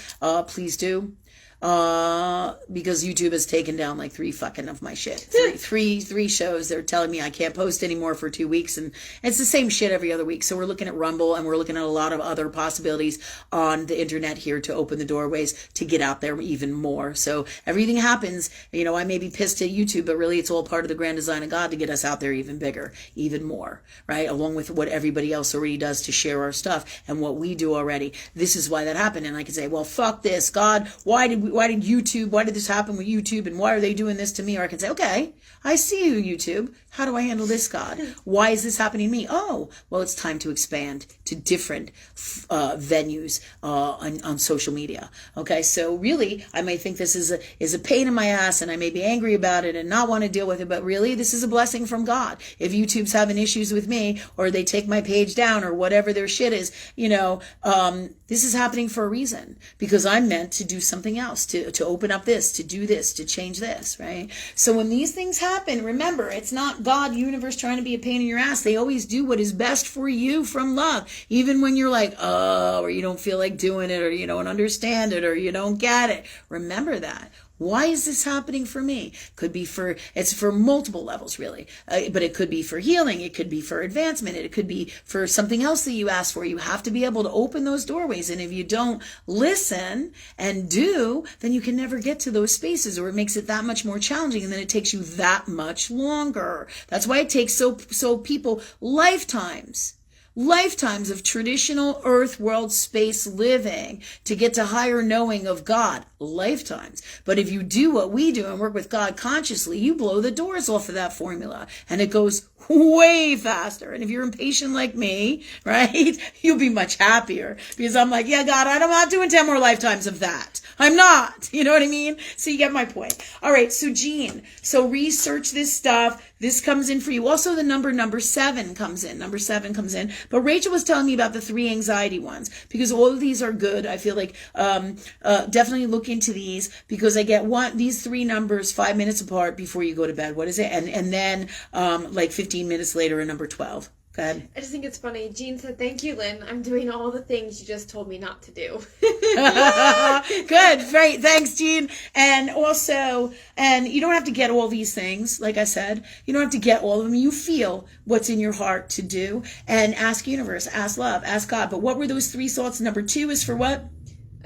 please do. Because YouTube has taken down like 3 fucking of my shit. Three shows. They're telling me I can't post anymore for 2 weeks, and it's the same shit every other week. So we're looking at Rumble, and we're looking at a lot of other possibilities on the internet here to open the doorways to get out there even more. So everything happens. You know, I may be pissed at YouTube, but really it's all part of the grand design of God to get us out there even bigger, even more, right? Along with what everybody else already does to share our stuff and what we do already. This is why that happened. And I can say, well, fuck this, God. Why did YouTube, why did this happen with YouTube, and why are they doing this to me? Or I can say, okay, I see you, YouTube. How do I handle this, God? Why is this happening to me? Oh, well, it's time to expand to different venues on social media. Okay, so really, I may think this is a pain in my ass, and I may be angry about it and not want to deal with it, but really, this is a blessing from God. If YouTube's having issues with me, or they take my page down, or whatever their shit is, you know, this is happening for a reason, because I'm meant to do something else, to open up this, to do this, to change this, right? So when these things happen, remember, it's not God, universe trying to be a pain in your ass. They always do what is best for you from love. Even when you're like, oh, or you don't feel like doing it, or you don't understand it, or you don't get it. Remember that. Why is this happening for me? It's for multiple levels, really. But it could be for healing. It could be for advancement. It could be for something else that you asked for. You have to be able to open those doorways. And if you don't listen and do, then you can never get to those spaces, or it makes it that much more challenging. And then it takes you that much longer. That's why it takes so people lifetimes of traditional earth world space living to get to higher knowing of God. Lifetimes. But if you do what we do and work with God consciously, you blow the doors off of that formula, and it goes way faster. And if you're impatient like me, right, you'll be much happier, because I'm like, yeah, God, I'm not doing 10 more lifetimes of that. I'm not. You know what I mean? So you get my point. All right. So Jean, so research this stuff. This comes in for you. Also, the number 7 comes in. Number 7 comes in. But Rachel was telling me about the 3 anxiety ones, because all of these are good. I feel like definitely look into these, because I get these 3 numbers 5 minutes apart before you go to bed. What is it? And then like 15 minutes later, a number 12. Go ahead. I just think it's funny. Jean said, "Thank you, Lynn. I'm doing all the things you just told me not to do." Good. Great. Thanks, Jean. And also, and you don't have to get all these things. Like I said, you don't have to get all of them. You feel what's in your heart to do, and ask universe, ask love, ask God. But what were those 3 thoughts? Number 2 is for what?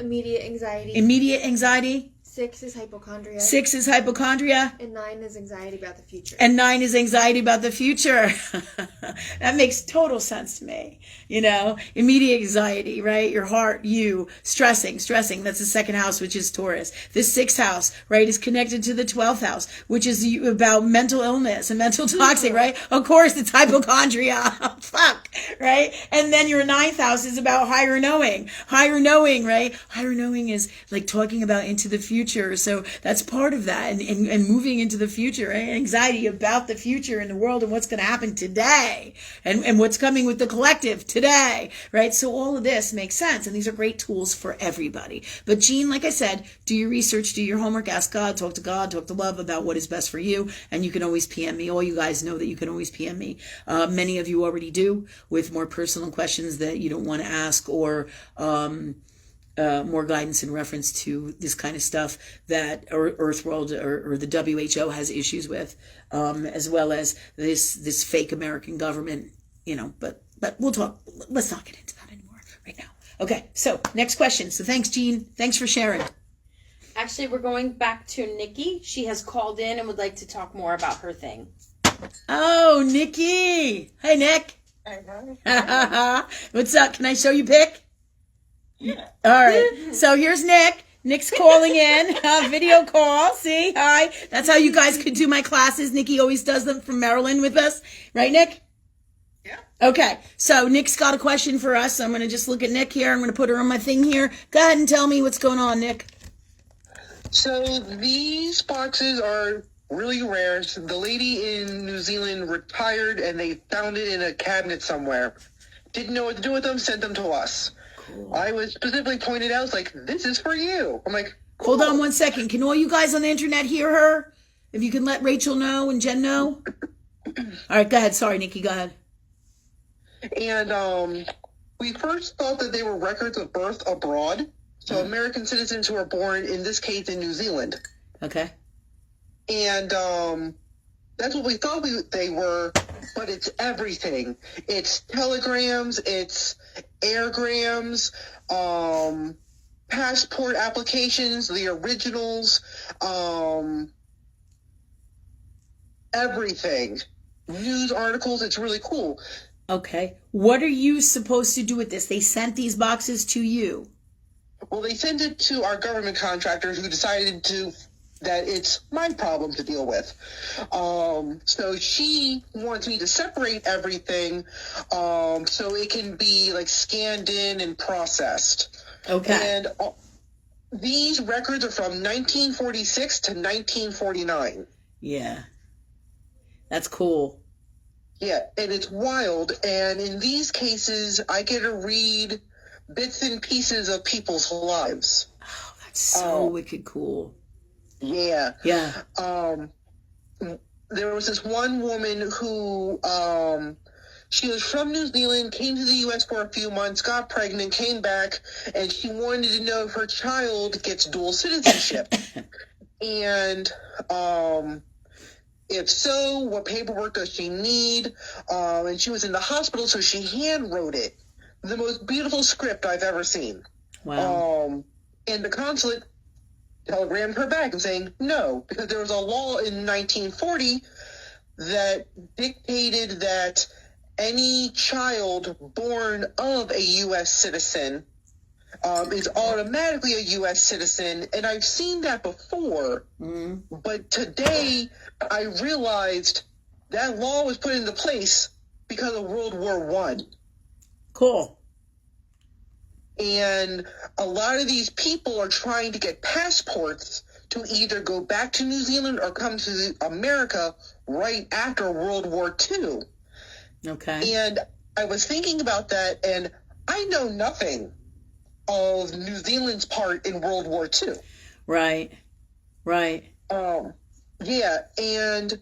Immediate anxiety. Immediate anxiety. 6 is hypochondria. 6 is hypochondria. And 9 is anxiety about the future. And 9 is anxiety about the future. That makes total sense to me. You know, immediate anxiety, right? Your heart, you, stressing. That's the 2nd house, which is Taurus. The 6th house, right, is connected to the 12th house, which is about mental illness and mental toxic, right? Of course, it's hypochondria. Fuck, right? And then your 9th house is about higher knowing, right? Higher knowing is like talking about into the future. So that's part of that, and moving into the future, right? Anxiety about the future in the world and what's going to happen today, and what's coming with the collective today, right? So all of this makes sense, and these are great tools for everybody. But Jean, like I said, do your research, do your homework, ask God, talk to love about what is best for you, and you can always PM me. All you guys know that you can always PM me. Many of you already do, with more personal questions that you don't want to ask, or more guidance in reference to this kind of stuff that Earth World or the WHO has issues with, as well as this fake American government, you know, but we'll talk. Let's not get into that anymore right now. Okay, so next question. So thanks, Jean. Thanks for sharing. Actually, we're going back to Nikki. She has called in and would like to talk more about her thing. Oh, Nikki. Hey, Nick. What's up? Can I show you pic? Yeah. All right. So here's Nick. Nick's calling in. Video call. See? Hi. That's how you guys could do my classes. Nikki always does them from Maryland with us. Right, Nick? Yeah. Okay. So Nick's got a question for us. So I'm going to just look at Nick here. I'm going to put her on my thing here. Go ahead and tell me what's going on, Nick. So these boxes are really rare. So the lady in New Zealand retired and they found it in a cabinet somewhere. didn't know what to do with them, sent them to us. Cool. I was specifically pointed out, like, this is for you. I'm like, cool. Hold on one second. Can all you guys on the internet hear her? If you can let Rachel know and Jen know. All right, go ahead. Sorry, Nikki, go ahead. And we first thought that they were records of birth abroad. So American citizens who are born, in this case, in New Zealand. Okay. And that's what we thought they were, but it's everything. It's telegrams, it's airgrams, passport applications, the originals, everything. News articles, it's really cool. Okay. What are you supposed to do with this? They sent these boxes to you. Well, they sent it to our government contractors who decided that it's my problem to deal with. So she wants me to separate everything so it can be like scanned in and processed. Okay. And these records are from 1946 to 1949. Yeah. That's cool. Yeah, and it's wild. And in these cases, I get to read bits and pieces of people's lives. Oh, that's so wicked cool. Yeah. Yeah. There was this one woman who, she was from New Zealand, came to the U.S. for a few months, got pregnant, came back, and she wanted to know if her child gets dual citizenship. And, if so, what paperwork does she need? And she was in the hospital, so she hand wrote it. The most beautiful script I've ever seen. Wow. And the consulate telegrammed her back and saying no, because there was a law in 1940 that dictated that any child born of a U.S. citizen is automatically a U.S. citizen. And I've seen that before, but today I realized that law was put into place because of World War I. Cool. And a lot of these people are trying to get passports to either go back to New Zealand or come to America right after World War II. Okay. And I was thinking about that, and I know nothing of New Zealand's part in World War II. Right. Right. Yeah, and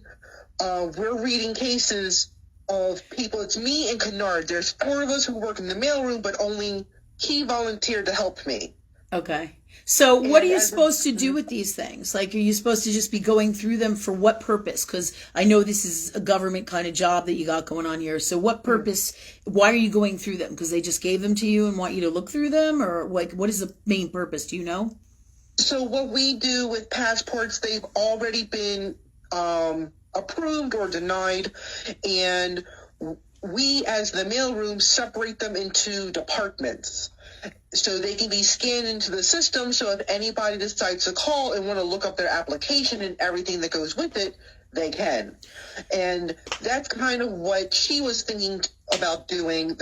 we're reading cases of people. It's me and Kennard. There's 4 of us who work in the mailroom, but only he volunteered to help me. Okay. So what are you supposed to do with these things? Like, are you supposed to just be going through them for what purpose? Because I know this is a government kind of job that you got going on here. So what purpose, why are you going through them? Because they just gave them to you and want you to look through them? Or like, what is the main purpose? Do you know? So what we do with passports, they've already been approved or denied. And we, as the mailroom, separate them into departments so they can be scanned into the system. So if anybody decides to call and want to look up their application and everything that goes with it, they can. And that's kind of what she was thinking about doing.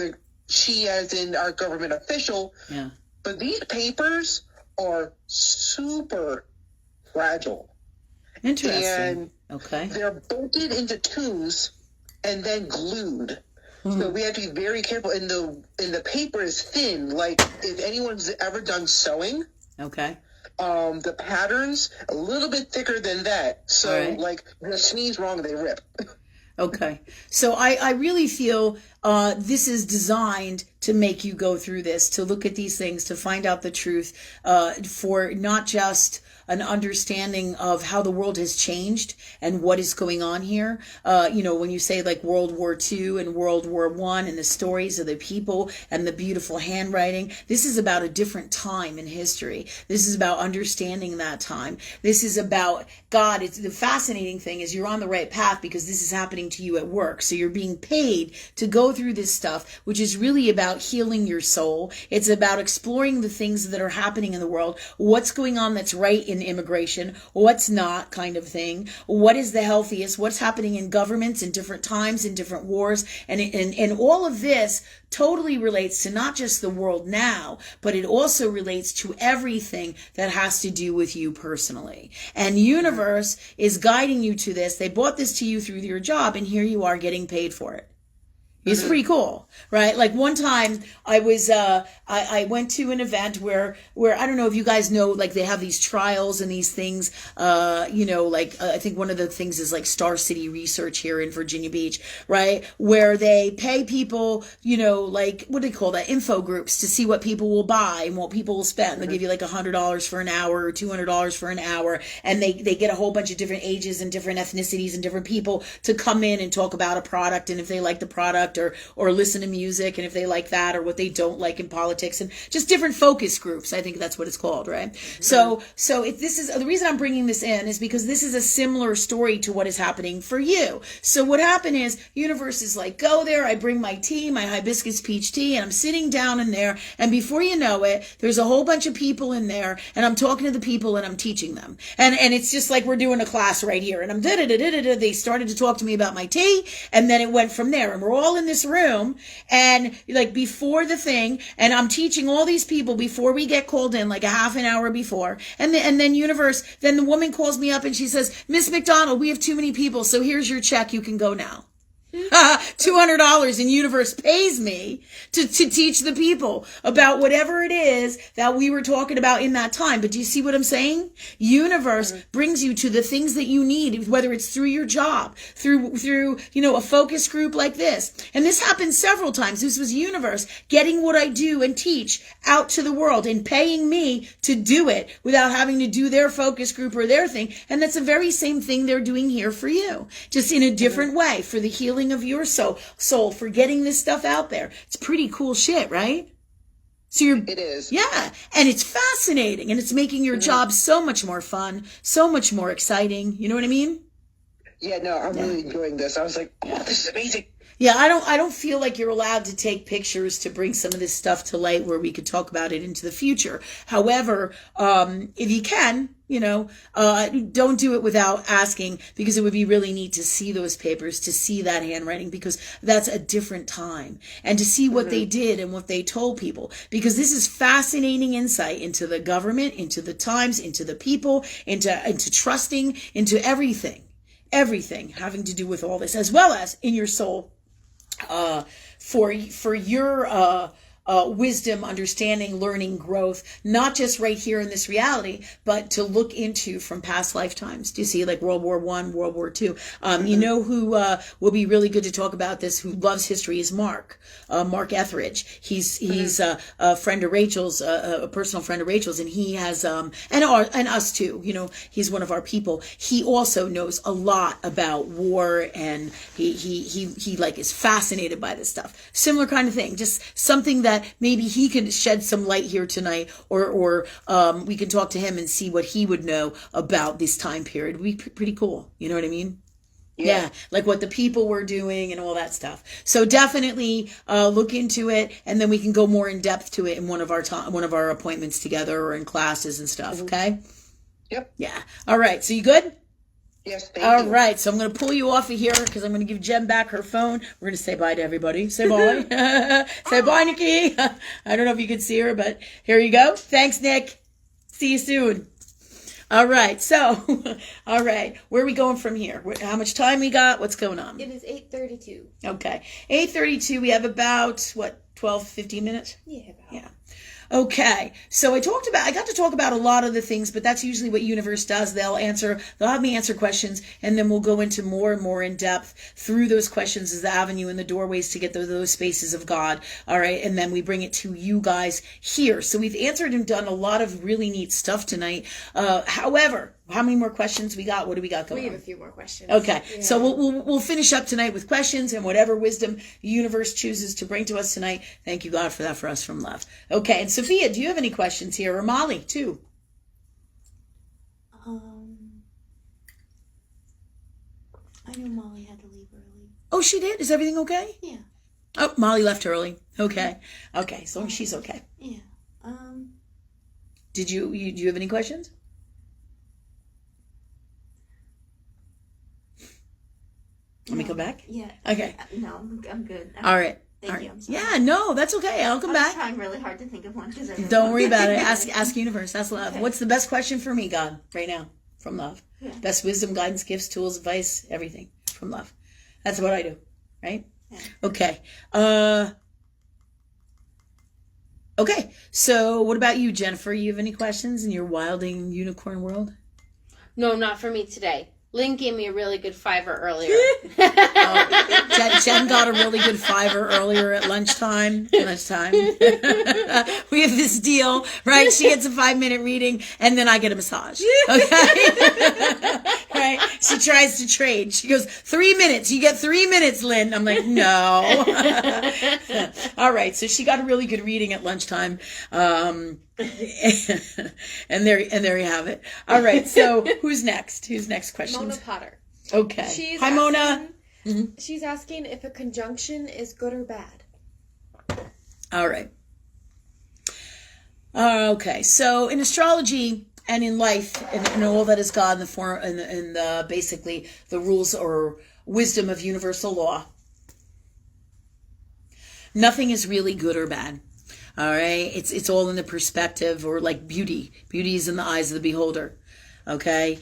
She, as in our government official. Yeah. But these papers are super fragile. Interesting. And okay. they're bolted into tubes and then glued. So we have to be very careful. And the paper is thin. Like, if anyone's ever done sewing, okay, the patterns a little bit thicker than that. So, right. like, you sneeze wrong, they rip. Okay. So I really feel this is designed to make you go through this, to look at these things, to find out the truth, for not just an understanding of how the world has changed and what is going on here. When you say like World War II and World War I and the stories of the people and the beautiful handwriting, this is about a different time in history. This is about understanding that time. This is about God. It's the fascinating thing is you're on the right path because this is happening to you at work. So you're being paid to go through this stuff, which is really about healing your soul. It's about exploring the things that are happening in the world, what's going on that's right in immigration, what's not, kind of thing. What is the healthiest? What's happening in governments in different times, in different wars, and all of this totally relates to not just the world now, but it also relates to everything that has to do with you personally. And universe is guiding you to this. They bought this to you through your job, and here you are getting paid for it. It's pretty cool, right? Like one time I was, I went to an event where I don't know if you guys know, like they have these trials and these things, I think one of the things is like Star City Research here in Virginia Beach, right? Where they pay people, like, what do they call that? Info groups to see what people will buy and what people will spend. They'll give you like $100 for an hour or $200 for an hour. And they get a whole bunch of different ages and different ethnicities and different people to come in and talk about a product and if they like the product or listen to music and if they like that or what they don't like in politics and just different focus groups. I think that's what it's called, right? Mm-hmm. So if this is the reason I'm bringing this in is because this is a similar story to what is happening for you. So what happened is universe is like, go there. I bring my tea, my hibiscus peach tea, and I'm sitting down in there. And before you know it, there's a whole bunch of people in there and I'm talking to the people and I'm teaching them. And it's just like we're doing a class right here. And I'm they started to talk to me about my tea and then it went from there. And we're all in this room and like before the thing and I'm teaching all these people before we get called in like a half an hour before and then the woman calls me up and she says, Miss MacDonald, we have too many people, so here's your check, you can go now. $200 and universe pays me to teach the people about whatever it is that we were talking about in that time. But do you see what I'm saying? Universe brings you to the things that you need, whether it's through your job, through a focus group like this. And this happened several times. This was universe getting what I do and teach out to the world and paying me to do it without having to do their focus group or their thing. And that's the very same thing they're doing here for you, just in a different way, for the healing of your soul, for getting this stuff out there. It's pretty cool shit, right? So it is. Yeah. And it's fascinating and it's making your job so much more fun, so much more exciting. You know what I mean? Yeah, no, I'm really enjoying this. I was like, oh, this is amazing. Yeah, I don't feel like you're allowed to take pictures to bring some of this stuff to light where we could talk about it into the future. However, if you can, don't do it without asking, because it would be really neat to see those papers, to see that handwriting, because that's a different time, and to see what they did and what they told people, because this is fascinating insight into the government, into the times, into the people, into trusting, into everything having to do with all this, as well as in your soul. For your wisdom, understanding, learning, growth, not just right here in this reality, but to look into from past lifetimes. Do you see, like World War I, World War II? You know who will be really good to talk about this, who loves history, is Mark Etheridge. He's a friend of Rachel's, a personal friend of Rachel's, and he has and us too. He's one of our people. He also knows a lot about war, and he like is fascinated by this stuff. Similar kind of thing, just something that maybe he could shed some light here tonight, or we can talk to him and see what he would know about this time period. It would be pretty cool. You know what I mean? Yeah, like what the people were doing and all that stuff. So definitely look into it, and then we can go more in depth to it in one of our appointments together or in classes and stuff. Okay? Yep. Yeah. All right. So you good? Yes, thank you. All right, so I'm going to pull you off of here because I'm going to give Jen back her phone. We're going to say bye to everybody. Say bye. Say bye, Nikki. I don't know if you can see her, but here you go. Thanks, Nick. See you soon. All right, so, all right, where are we going from here? How much time we got? What's going on? It is 8:32. Okay, 8:32. We have about, 12, 15 minutes? Yeah, about. Yeah. Okay, so I got to talk about a lot of the things, but that's usually what universe does. They'll have me answer questions, and then we'll go into more and more in depth through those questions as the avenue and the doorways to get those spaces of God. All right, and then we bring it to you guys here. So we've answered and done a lot of really neat stuff tonight. However, how many more questions we got? What do we got going on? We have a few more questions. Okay, yeah. So we'll finish up tonight with questions and whatever wisdom the universe chooses to bring to us tonight. Thank you, God, for that for us from love. Okay, and Sophia, do you have any questions here? Or Molly, too? I know Molly had to leave early. Oh, she did? Is everything okay? Yeah. Oh, Molly left early. Okay. Okay, so she's okay. Yeah. Did you have any questions? Let me come back? Yeah. Okay. No, I'm good. All right. Thank you. I'm sorry. Yeah, no, that's okay. I'll come I'm back. trying really hard to think of one. Don't worry about it. Ask universe. Ask love. Okay. What's the best question for me, God, right now? From love. Yeah. Best wisdom, guidance, gifts, tools, advice, everything from love. That's what I do, right? Okay. Okay. So what about you, Jennifer? You have any questions in your wilding unicorn world? No, not for me today. Lynn gave me a really good $5 earlier. Jen got a really good $5 earlier at lunchtime. We have this deal, right? She gets a 5-minute reading, and then I get a massage. Okay, right? She tries to trade. She goes, 3 minutes. You get 3 minutes, Lynn. I'm like, no. All right. So she got a really good reading at lunchtime. And there you have it. All right. So who's next? Who's next question? Mona Potter. Okay. Hi, Mona. She's asking if a conjunction is good or bad. All right. Okay. So in astrology and in life and all that is God in the form and basically the rules or wisdom of universal law, nothing is really good or bad. All right. It's all in the perspective, or like beauty. Beauty is in the eyes of the beholder. Okay.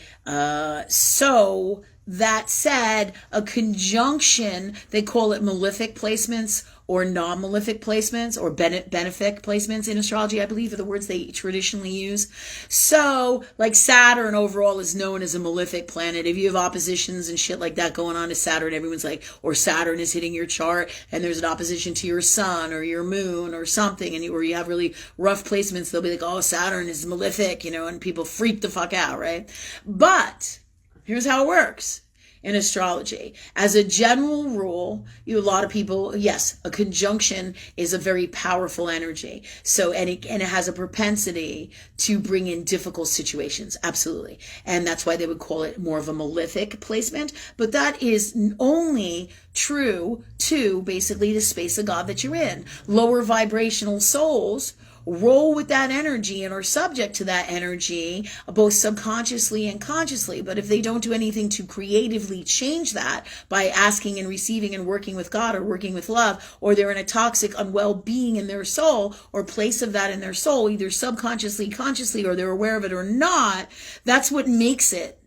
So that said, a conjunction, they call it malefic placements or non-malefic placements or benefic placements in astrology, I believe are the words they traditionally use. So like Saturn overall is known as a malefic planet. If you have oppositions and shit like that going on to Saturn, everyone's like, or Saturn is hitting your chart and there's an opposition to your sun or your moon or something, and or you have really rough placements, they'll be like, oh, Saturn is malefic, and people freak the fuck out, right? But here's how it works in astrology. As a general rule, a lot of people, yes, a conjunction is a very powerful energy. So, and it has a propensity to bring in difficult situations. Absolutely. And that's why they would call it more of a malefic placement. But that is only true to basically the space of God that you're in. Lower vibrational souls roll with that energy and are subject to that energy, both subconsciously and consciously. But if they don't do anything to creatively change that by asking and receiving and working with God or working with love, or they're in a toxic, unwell being in their soul or place of that in their soul, either subconsciously, consciously, or they're aware of it or not, that's what makes it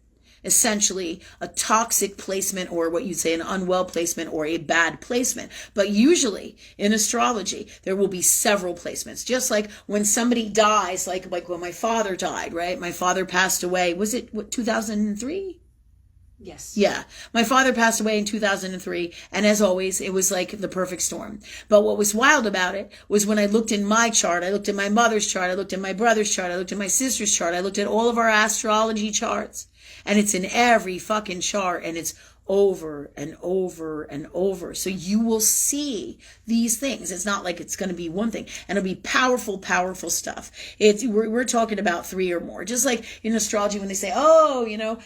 essentially a toxic placement, or what you'd say an unwell placement or a bad placement. But usually in astrology, there will be several placements. Just like when somebody dies, like when my father died, right? My father passed away, was it 2003? Yes. Yeah. My father passed away in 2003. And as always, it was like the perfect storm. But what was wild about it was when I looked in my chart, I looked at my mother's chart, I looked at my brother's chart, I looked at my sister's chart, I looked at all of our astrology charts. And it's in every fucking chart, and it's over and over and over. So you will see these things. It's not like it's going to be one thing, and it'll be powerful, powerful stuff. We're talking about 3 or more. Just like in astrology when they say,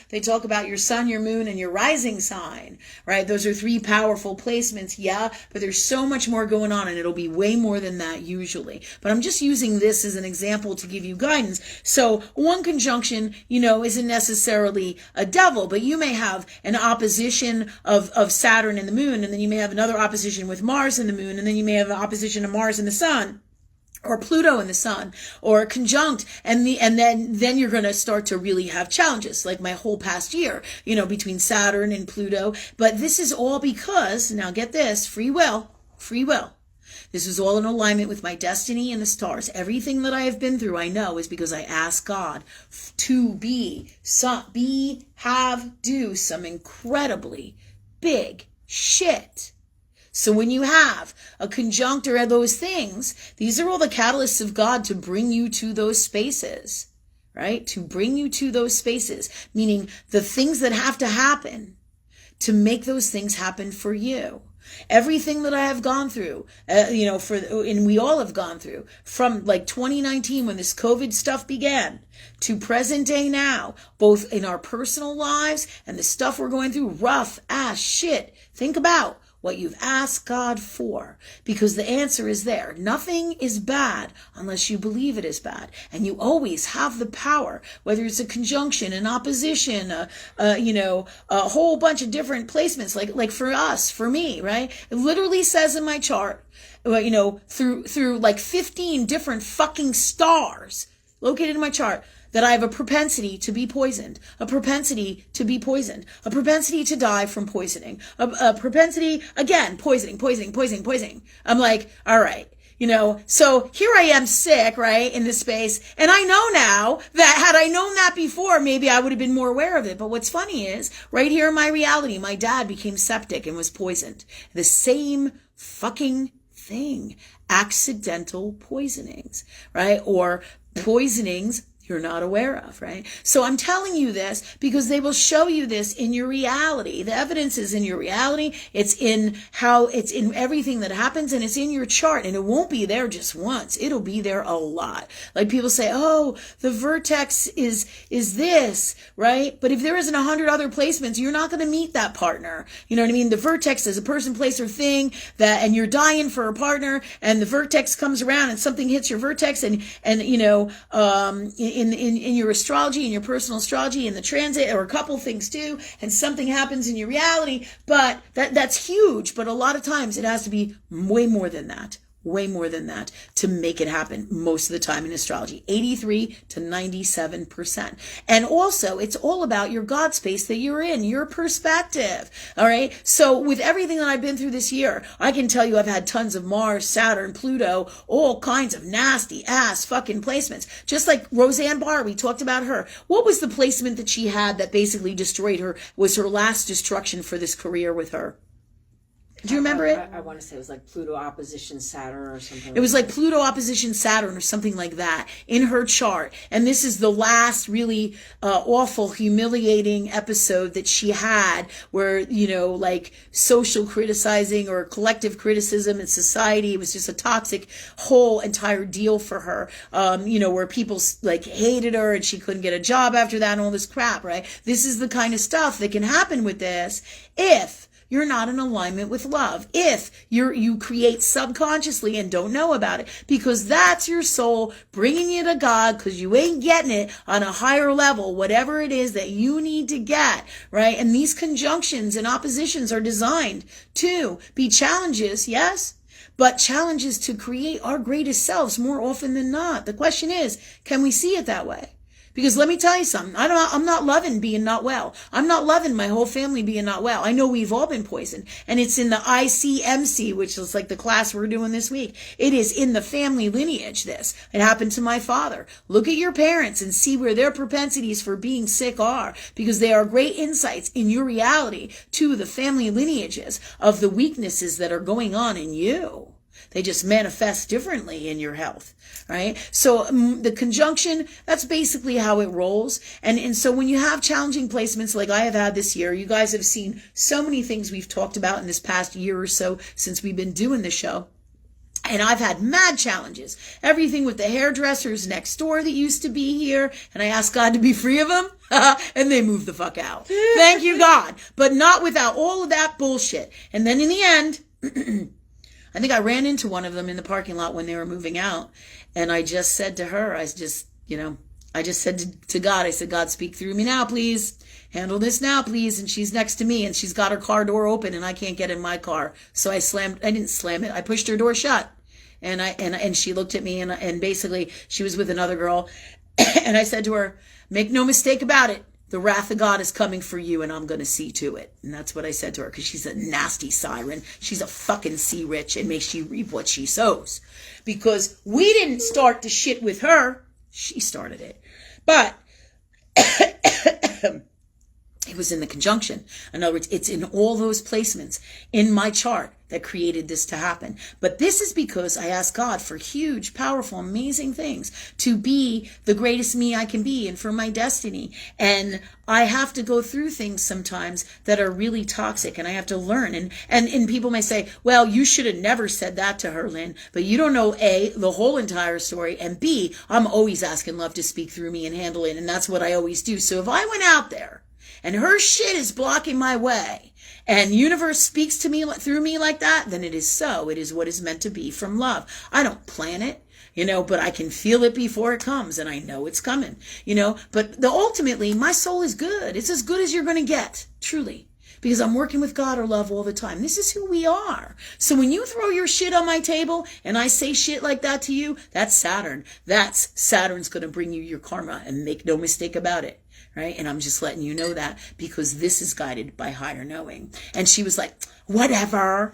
they talk about your sun, your moon, and your rising sign, right? Those are 3 powerful placements. Yeah, but there's so much more going on, and it'll be way more than that usually. But I'm just using this as an example to give you guidance. So one conjunction, isn't necessarily a devil, but you may have an opposition of Saturn and the moon, and then you may have another opposition with Mars and the moon, and then you may have an opposition of Mars and the sun, or Pluto and the sun, or conjunct, and then you're going to start to really have challenges, like my whole past year, between Saturn and Pluto. But this is all because, now get this, free will. This is all in alignment with my destiny and the stars. Everything that I have been through, I know, is because I asked God to do some incredibly big shit. So when you have a conjunct or those things, these are all the catalysts of God to bring you to those spaces, right? To bring you to those spaces, meaning the things that have to happen to make those things happen for you. Everything that I have gone through, and we all have gone through, from like 2019 when this COVID stuff began to present day now, both in our personal lives and the stuff we're going through, rough ass shit. Think about what you've asked God for, because the answer is there. Nothing is bad unless you believe it is bad. And you always have the power, whether it's a conjunction, an opposition, a whole bunch of different placements, like for us, for me, right? It literally says in my chart, through like 15 different fucking stars located in my chart, that I have a propensity to be poisoned, a propensity to be poisoned, a propensity to die from poisoning, a propensity, again, poisoning. I'm like, all right. So here I am sick, right, in this space. And I know now that had I known that before, maybe I would have been more aware of it. But what's funny is, right here in my reality, my dad became septic and was poisoned. The same fucking thing. Accidental poisonings, right? Or poisonings you're not aware of, right? So I'm telling you this because they will show you this in your reality. The evidence is in your reality. It's in everything that happens, and it's in your chart, and it won't be there just once. It'll be there a lot. Like people say, oh, the vertex is this, right? But if there isn't 100 other placements, you're not going to meet that partner. You know what I mean? The vertex is a person, place, or thing and you're dying for a partner, and the vertex comes around and something hits your vertex, and in your astrology, in your personal astrology, in the transit, or a couple things too, and something happens in your reality, but that's huge. But a lot of times it has to be way more than that to make it happen most of the time in astrology, 83 to 97%. And also, it's all about your God space that you're in, your perspective. All right. So with everything that I've been through this year, I can tell you I've had tons of Mars, Saturn, Pluto, all kinds of nasty ass fucking placements. Just like Roseanne Barr, we talked about her. What was the placement that she had that basically destroyed her, was her last destruction for this career with her? Do you remember it? I want to say it was like Pluto opposition Saturn or something. It was like Pluto opposition Saturn or something like that in her chart. And this is the last really awful, humiliating episode that she had where, like social criticizing or collective criticism in society. It was just a toxic whole entire deal for her, where people like hated her and she couldn't get a job after that and all this crap, right? This is the kind of stuff that can happen with this if you're not in alignment with love. If you create subconsciously and don't know about it, because that's your soul bringing you to God, because you ain't getting it on a higher level, whatever it is that you need to get, right? And these conjunctions and oppositions are designed to be challenges, yes? But challenges to create our greatest selves more often than not. The question is, can we see it that way? Because let me tell you something, I'm not loving being not well. I'm not loving my whole family being not well. I know we've all been poisoned. And it's in the ICMC, which is like the class we're doing this week. It is in the family lineage, this. It happened to my father. Look at your parents and see where their propensities for being sick are. Because they are great insights in your reality to the family lineages of the weaknesses that are going on in you. They just manifest differently in your health, right? So the conjunction, that's basically how it rolls. And so when you have challenging placements like I have had this year, you guys have seen so many things we've talked about in this past year or so since we've been doing the show. And I've had mad challenges. Everything with the hairdressers next door that used to be here. And I asked God to be free of them. And they moved the fuck out. Thank you, God. But not without all of that bullshit. And then in the end, I think I ran into one of them in the parking lot when they were moving out. And I just said to her, I just said to God, I said, God, speak through me now, please. Handle this now, please. And she's next to me and she's got her car door open and I can't get in my car. So I didn't slam it. I pushed her door shut. And she looked at me and basically she was with another girl. And I said to her, make no mistake about it. The wrath of God is coming for you, and I'm going to see to it. And that's what I said to her, because she's a nasty siren. She's a fucking sea witch, and may she reap what she sows. Because we didn't start the shit with her. She started it. But it was in the conjunction. In other words, it's in all those placements in my chart that created this to happen. But this is because I asked God for huge, powerful, amazing things to be the greatest me I can be and for my destiny. And I have to go through things sometimes that are really toxic and I have to learn. And people may say, well, you should have never said that to her, Lynn. But you don't know, A, the whole entire story, and B, I'm always asking love to speak through me and handle it. And that's what I always do. So if I went out there and her shit is blocking my way, and universe speaks to me through me like that, then it is so. It is what is meant to be from love. I don't plan it, but I can feel it before it comes, and I know it's coming, But ultimately, my soul is good. It's as good as you're going to get, truly. because I'm working with God or love all the time. This is who we are. So when you throw your shit on my table and I say shit like that to you, that's Saturn. That's Saturn's going to bring you your karma, and make no mistake about it. Right? And I'm just letting you know that because this is guided by higher knowing. And she was like, whatever.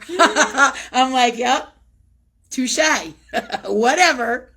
I'm like, yep. Touche. Whatever.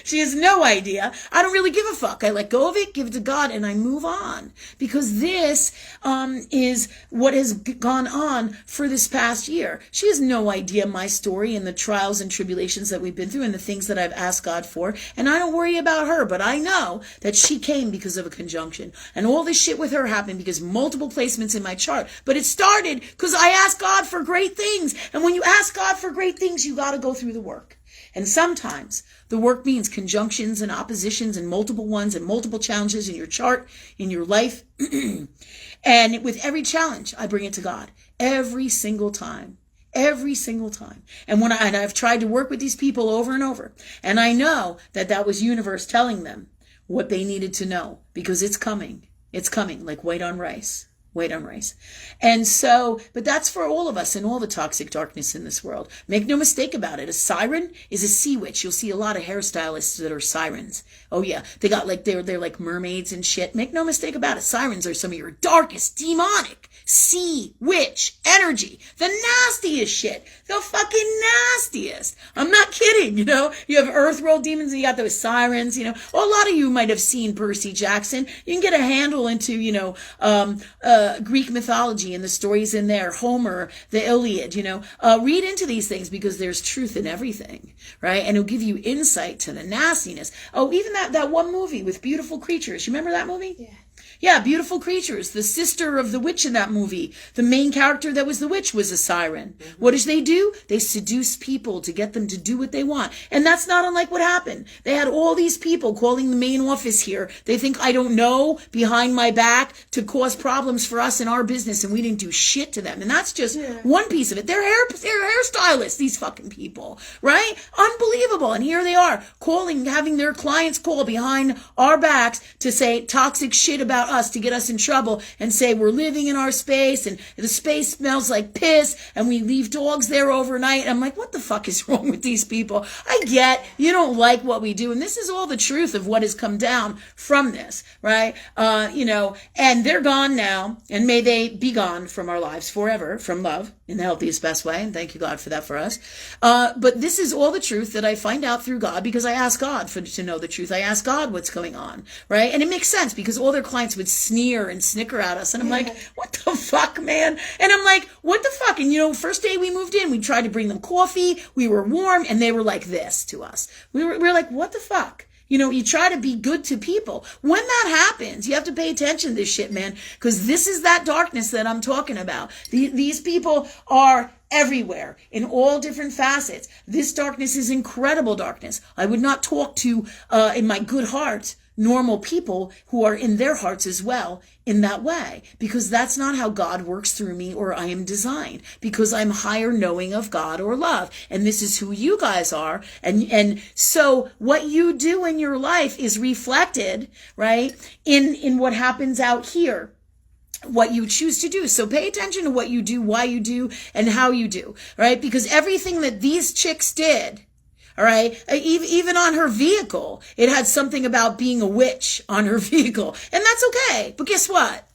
She has no idea. I don't really give a fuck. I let go of it, give it to God, and I move on. Because this is what has gone on for this past year. She has no idea my story and the trials and tribulations that we've been through and the things that I've asked God for. And I don't worry about her, but I know that she came because of a conjunction. And all this shit with her happened because multiple placements in my chart. But it started because I asked God for great things. And when you ask God for great things, you got to go through the work. And sometimes the work means conjunctions and oppositions and multiple ones and multiple challenges in your chart, in your life. And with every challenge, I bring it to God every single time. Every single time. And I've tried to work with these people over and over. And I know that was universe telling them what they needed to know, because it's coming. It's coming like white on rice. Wait on rice. And so, but that's for all of us and all the toxic darkness in this world. Make no mistake about it. A siren is a sea witch. You'll see a lot of hairstylists that are sirens. Oh yeah. They got like, they're like mermaids and shit. Make no mistake about it. Sirens are some of your darkest, demonic, sea witch energy. The nastiest shit. The fucking nastiest. I'm not kidding, you know. You have earth world demons and you got those sirens, you know. Well, a lot of you might have seen Percy Jackson. You can get a handle into, you know, Greek mythology and the stories in there, Homer, the Iliad, you know, read into these things because there's truth in everything, right? And it'll give you insight to the nastiness. Oh, even that one movie with beautiful creatures. You remember that movie? Yeah. Yeah, Beautiful Creatures. The sister of the witch in that movie, the main character that was the witch, was a siren. Mm-hmm. What did they do? They seduce people to get them to do what they want. And that's not unlike what happened. They had all these people calling the main office here. They think I don't know behind my back to cause problems for us in our business, and we didn't do shit to them. And that's just one piece of it. They're hairstylists, these fucking people, right? Unbelievable. And here they are having their clients call behind our backs to say toxic shit about us, to get us in trouble, and say we're living in our space and the space smells like piss and we leave dogs there overnight. And I'm like, what the fuck is wrong with these people? I get you don't like what we do, and this is all the truth of what has come down from this, right? You know, and they're gone now, and may they be gone from our lives forever, from love, in the healthiest best way, and thank you God for that for us. But this is all the truth that I find out through God, because I ask God to know the truth. I ask God what's going on, right? And it makes sense because all their clients would sneer and snicker at us, and I'm like, what the fuck, man? And I'm like, what the fuck? And you know, first day we moved in, we tried to bring them coffee, we were warm, and they were like this to us. We were like, what the fuck? You know, you try to be good to people. When that happens, you have to pay attention to this shit, man, because this is that darkness that I'm talking about. These people are everywhere in all different facets. This darkness is incredible darkness. I would not talk to, in my good heart, normal people who are in their hearts as well in that way, because that's not how God works through me or I am designed, because I'm higher knowing of God or love. And this is who you guys are. And so what you do in your life is reflected, right, in what happens out here, what you choose to do. So pay attention to what you do, why you do, and how you do, right? Because everything that these chicks did, all right, even on her vehicle, it had something about being a witch on her vehicle. And that's okay. But guess what?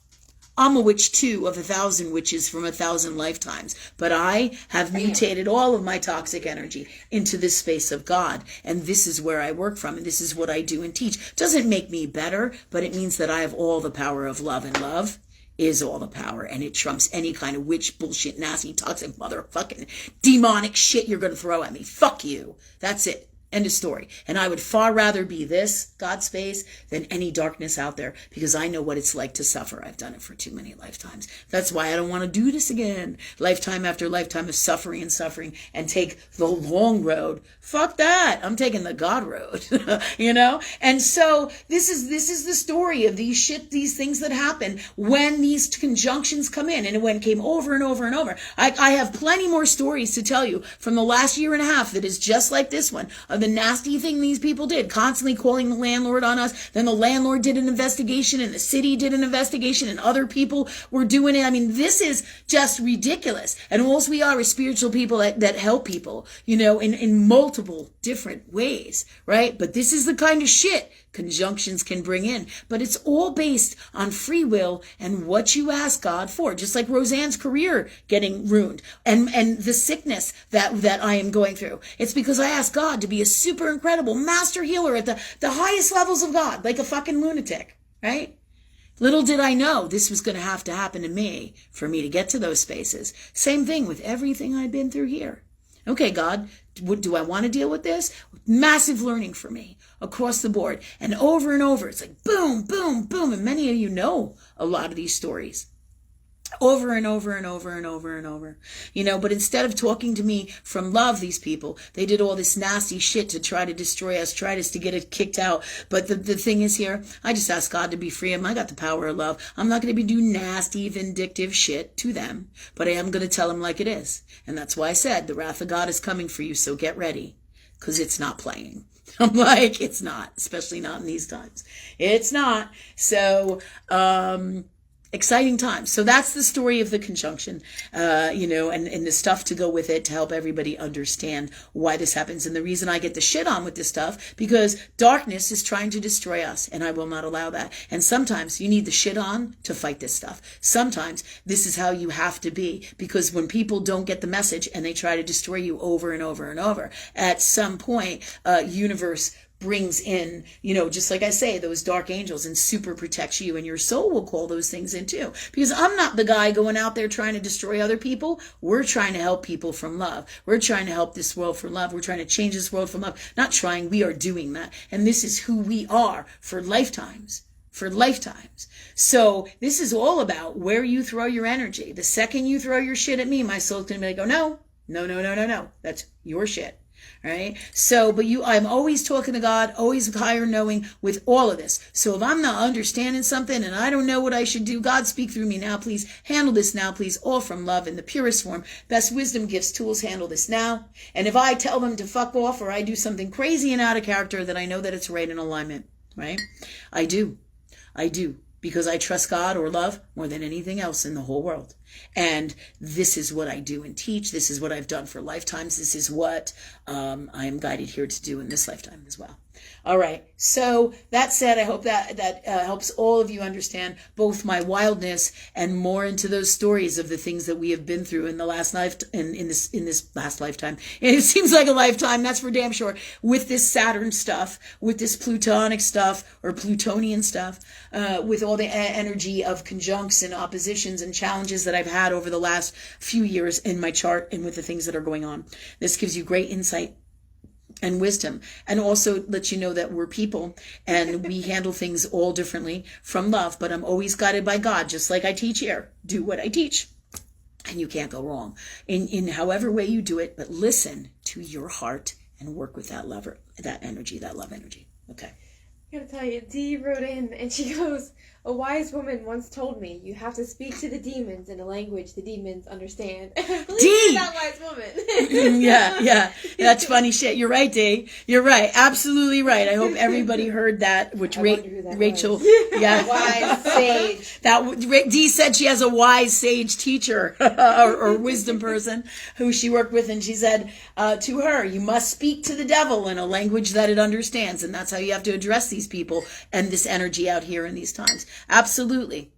I'm a witch too, of 1,000 witches from 1,000 lifetimes. But I have mutated all of my toxic energy into this space of God. And this is where I work from. And this is what I do and teach. Doesn't make me better, but it means that I have all the power of love, and love is all the power, and it trumps any kind of witch, bullshit, nasty, toxic, motherfucking demonic shit you're going to throw at me. Fuck you. That's it. End of story. And I would far rather be this God space than any darkness out there, because I know what it's like to suffer. I've done it for too many lifetimes. That's why I don't want to do this again. Lifetime after lifetime of suffering and take the long road. Fuck that. I'm taking the God road, you know? And so this is the story of these things that happen when these conjunctions come in, and when it came over and over and over. I have plenty more stories to tell you from the last year and a half that is just like this one, of the nasty thing these people did, constantly calling the landlord on us. Then the landlord did an investigation and the city did an investigation and other people were doing it. I mean, this is just ridiculous. And all we are is spiritual people that help people, in multiple different ways, right? But this is the kind of shit conjunctions can bring in. But it's all based on free will and what you ask God for. Just like Roseanne's career getting ruined and the sickness that I am going through. It's because I asked God to be a super incredible master healer at the highest levels of God, like a fucking lunatic, right? Little did I know this was going to have to happen to me for me to get to those spaces. Same thing with everything I've been through here. Okay, God, do I want to deal with this? Massive learning for me across the board. And over, it's like boom, boom, boom. And many of you know a lot of these stories. Over and over. But instead of talking to me from love, these people, they did all this nasty shit to try to destroy us, tried us to get it kicked out. But the thing is here, I just ask God to be free. I got the power of love. I'm not going to be doing nasty, vindictive shit to them, but I am going to tell them like it is. And that's why I said the wrath of God is coming for you. So get ready, because it's not playing. I'm like, it's not, especially not in these times. It's not. So, exciting times. So that's the story of the conjunction, and the stuff to go with it to help everybody understand why this happens. And the reason I get the shit on with this stuff, because darkness is trying to destroy us, and I will not allow that. And sometimes you need the shit on to fight this stuff. Sometimes this is how you have to be, because when people don't get the message and they try to destroy you over and over, at some point, universe brings in, just like I say, those dark angels and super protects you, and your soul will call those things in too. Because I'm not the guy going out there trying to destroy other people. We're trying to help people from love. We're trying to help this world from love. We're trying to change this world from love. Not trying, we are doing that. And this is who we are for lifetimes. So this is all about where you throw your energy. The second you throw your shit at me, my soul's going to be like, oh, no. That's your shit. Right? So, but I'm always talking to God, always higher knowing with all of this. So if I'm not understanding something and I don't know what I should do, God, speak through me now, please. Handle this now, please. All from love in the purest form. Best wisdom, gifts, tools, handle this now. And if I tell them to fuck off or I do something crazy and out of character, then I know that it's right in alignment, right? I do. Because I trust God or love more than anything else in the whole world. And this is what I do and teach. This is what I've done for lifetimes. This is what I am guided here to do in this lifetime as well. All right. So that said, I hope that helps all of you understand both my wildness and more into those stories of the things that we have been through in the last life, in this last lifetime. And it seems like a lifetime, that's for damn sure, with this Saturn stuff, with this Plutonic stuff or Plutonian stuff, with all the energy of conjuncts and oppositions and challenges that I've had over the last few years in my chart and with the things that are going on. This gives you great insight and wisdom, and also let you know that we're people and we handle things all differently from love, but I'm always guided by God, just like I teach here. Do what I teach and you can't go wrong in however way you do it, but listen to your heart and work with that love energy. Okay. I gotta tell you, Dee wrote in and she goes, a wise woman once told me you have to speak to the demons in a language the demons understand. I believe Dee! that wise woman. Yeah. That's funny shit. You're right, Dee. You're right. Absolutely right. I hope everybody heard that, which Rachel, yeah. Wise sage. Dee said she has a wise sage teacher or wisdom person who she worked with, and she said to her, you must speak to the devil in a language that it understands, and that's how you have to address these people and this energy out here in these times. Absolutely.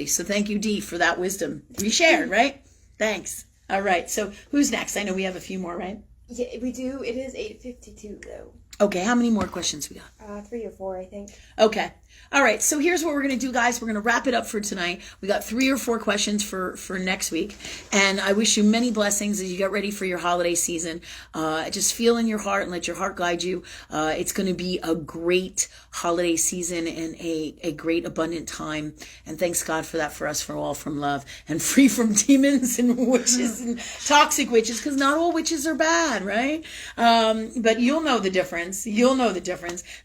So thank you, Dee, for that wisdom we shared, right? Thanks. All right. So who's next? I know we have a few more, right? Yeah, we do. It is 8:52 though. Okay. How many more questions we got? 3 or 4, I think. Okay. All right. So here's what we're going to do, guys. We're going to wrap it up for tonight. We got 3 or 4 questions for next week. And I wish you many blessings as you get ready for your holiday season. Just feel in your heart and let your heart guide you. It's going to be a great holiday season and a great abundant time. And thanks God for that for us, for all from love and free from demons and witches and toxic witches, because not all witches are bad, right? But you'll know the difference.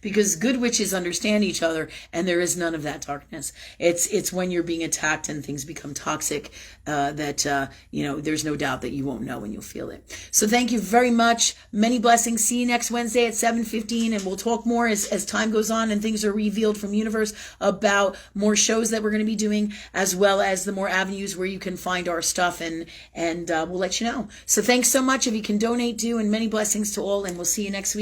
because good witches understand each other, and there is none of that darkness. It's when you're being attacked and things become toxic that there's no doubt that you won't know and you'll feel it. So thank you very much. Many blessings. See you next Wednesday at 7:15, and we'll talk more as time goes on and things are revealed from universe about more shows that we're going to be doing, as well as the more avenues where you can find our stuff, and we'll let you know. So thanks so much. If you can donate, do, and many blessings to all, and we'll see you next week.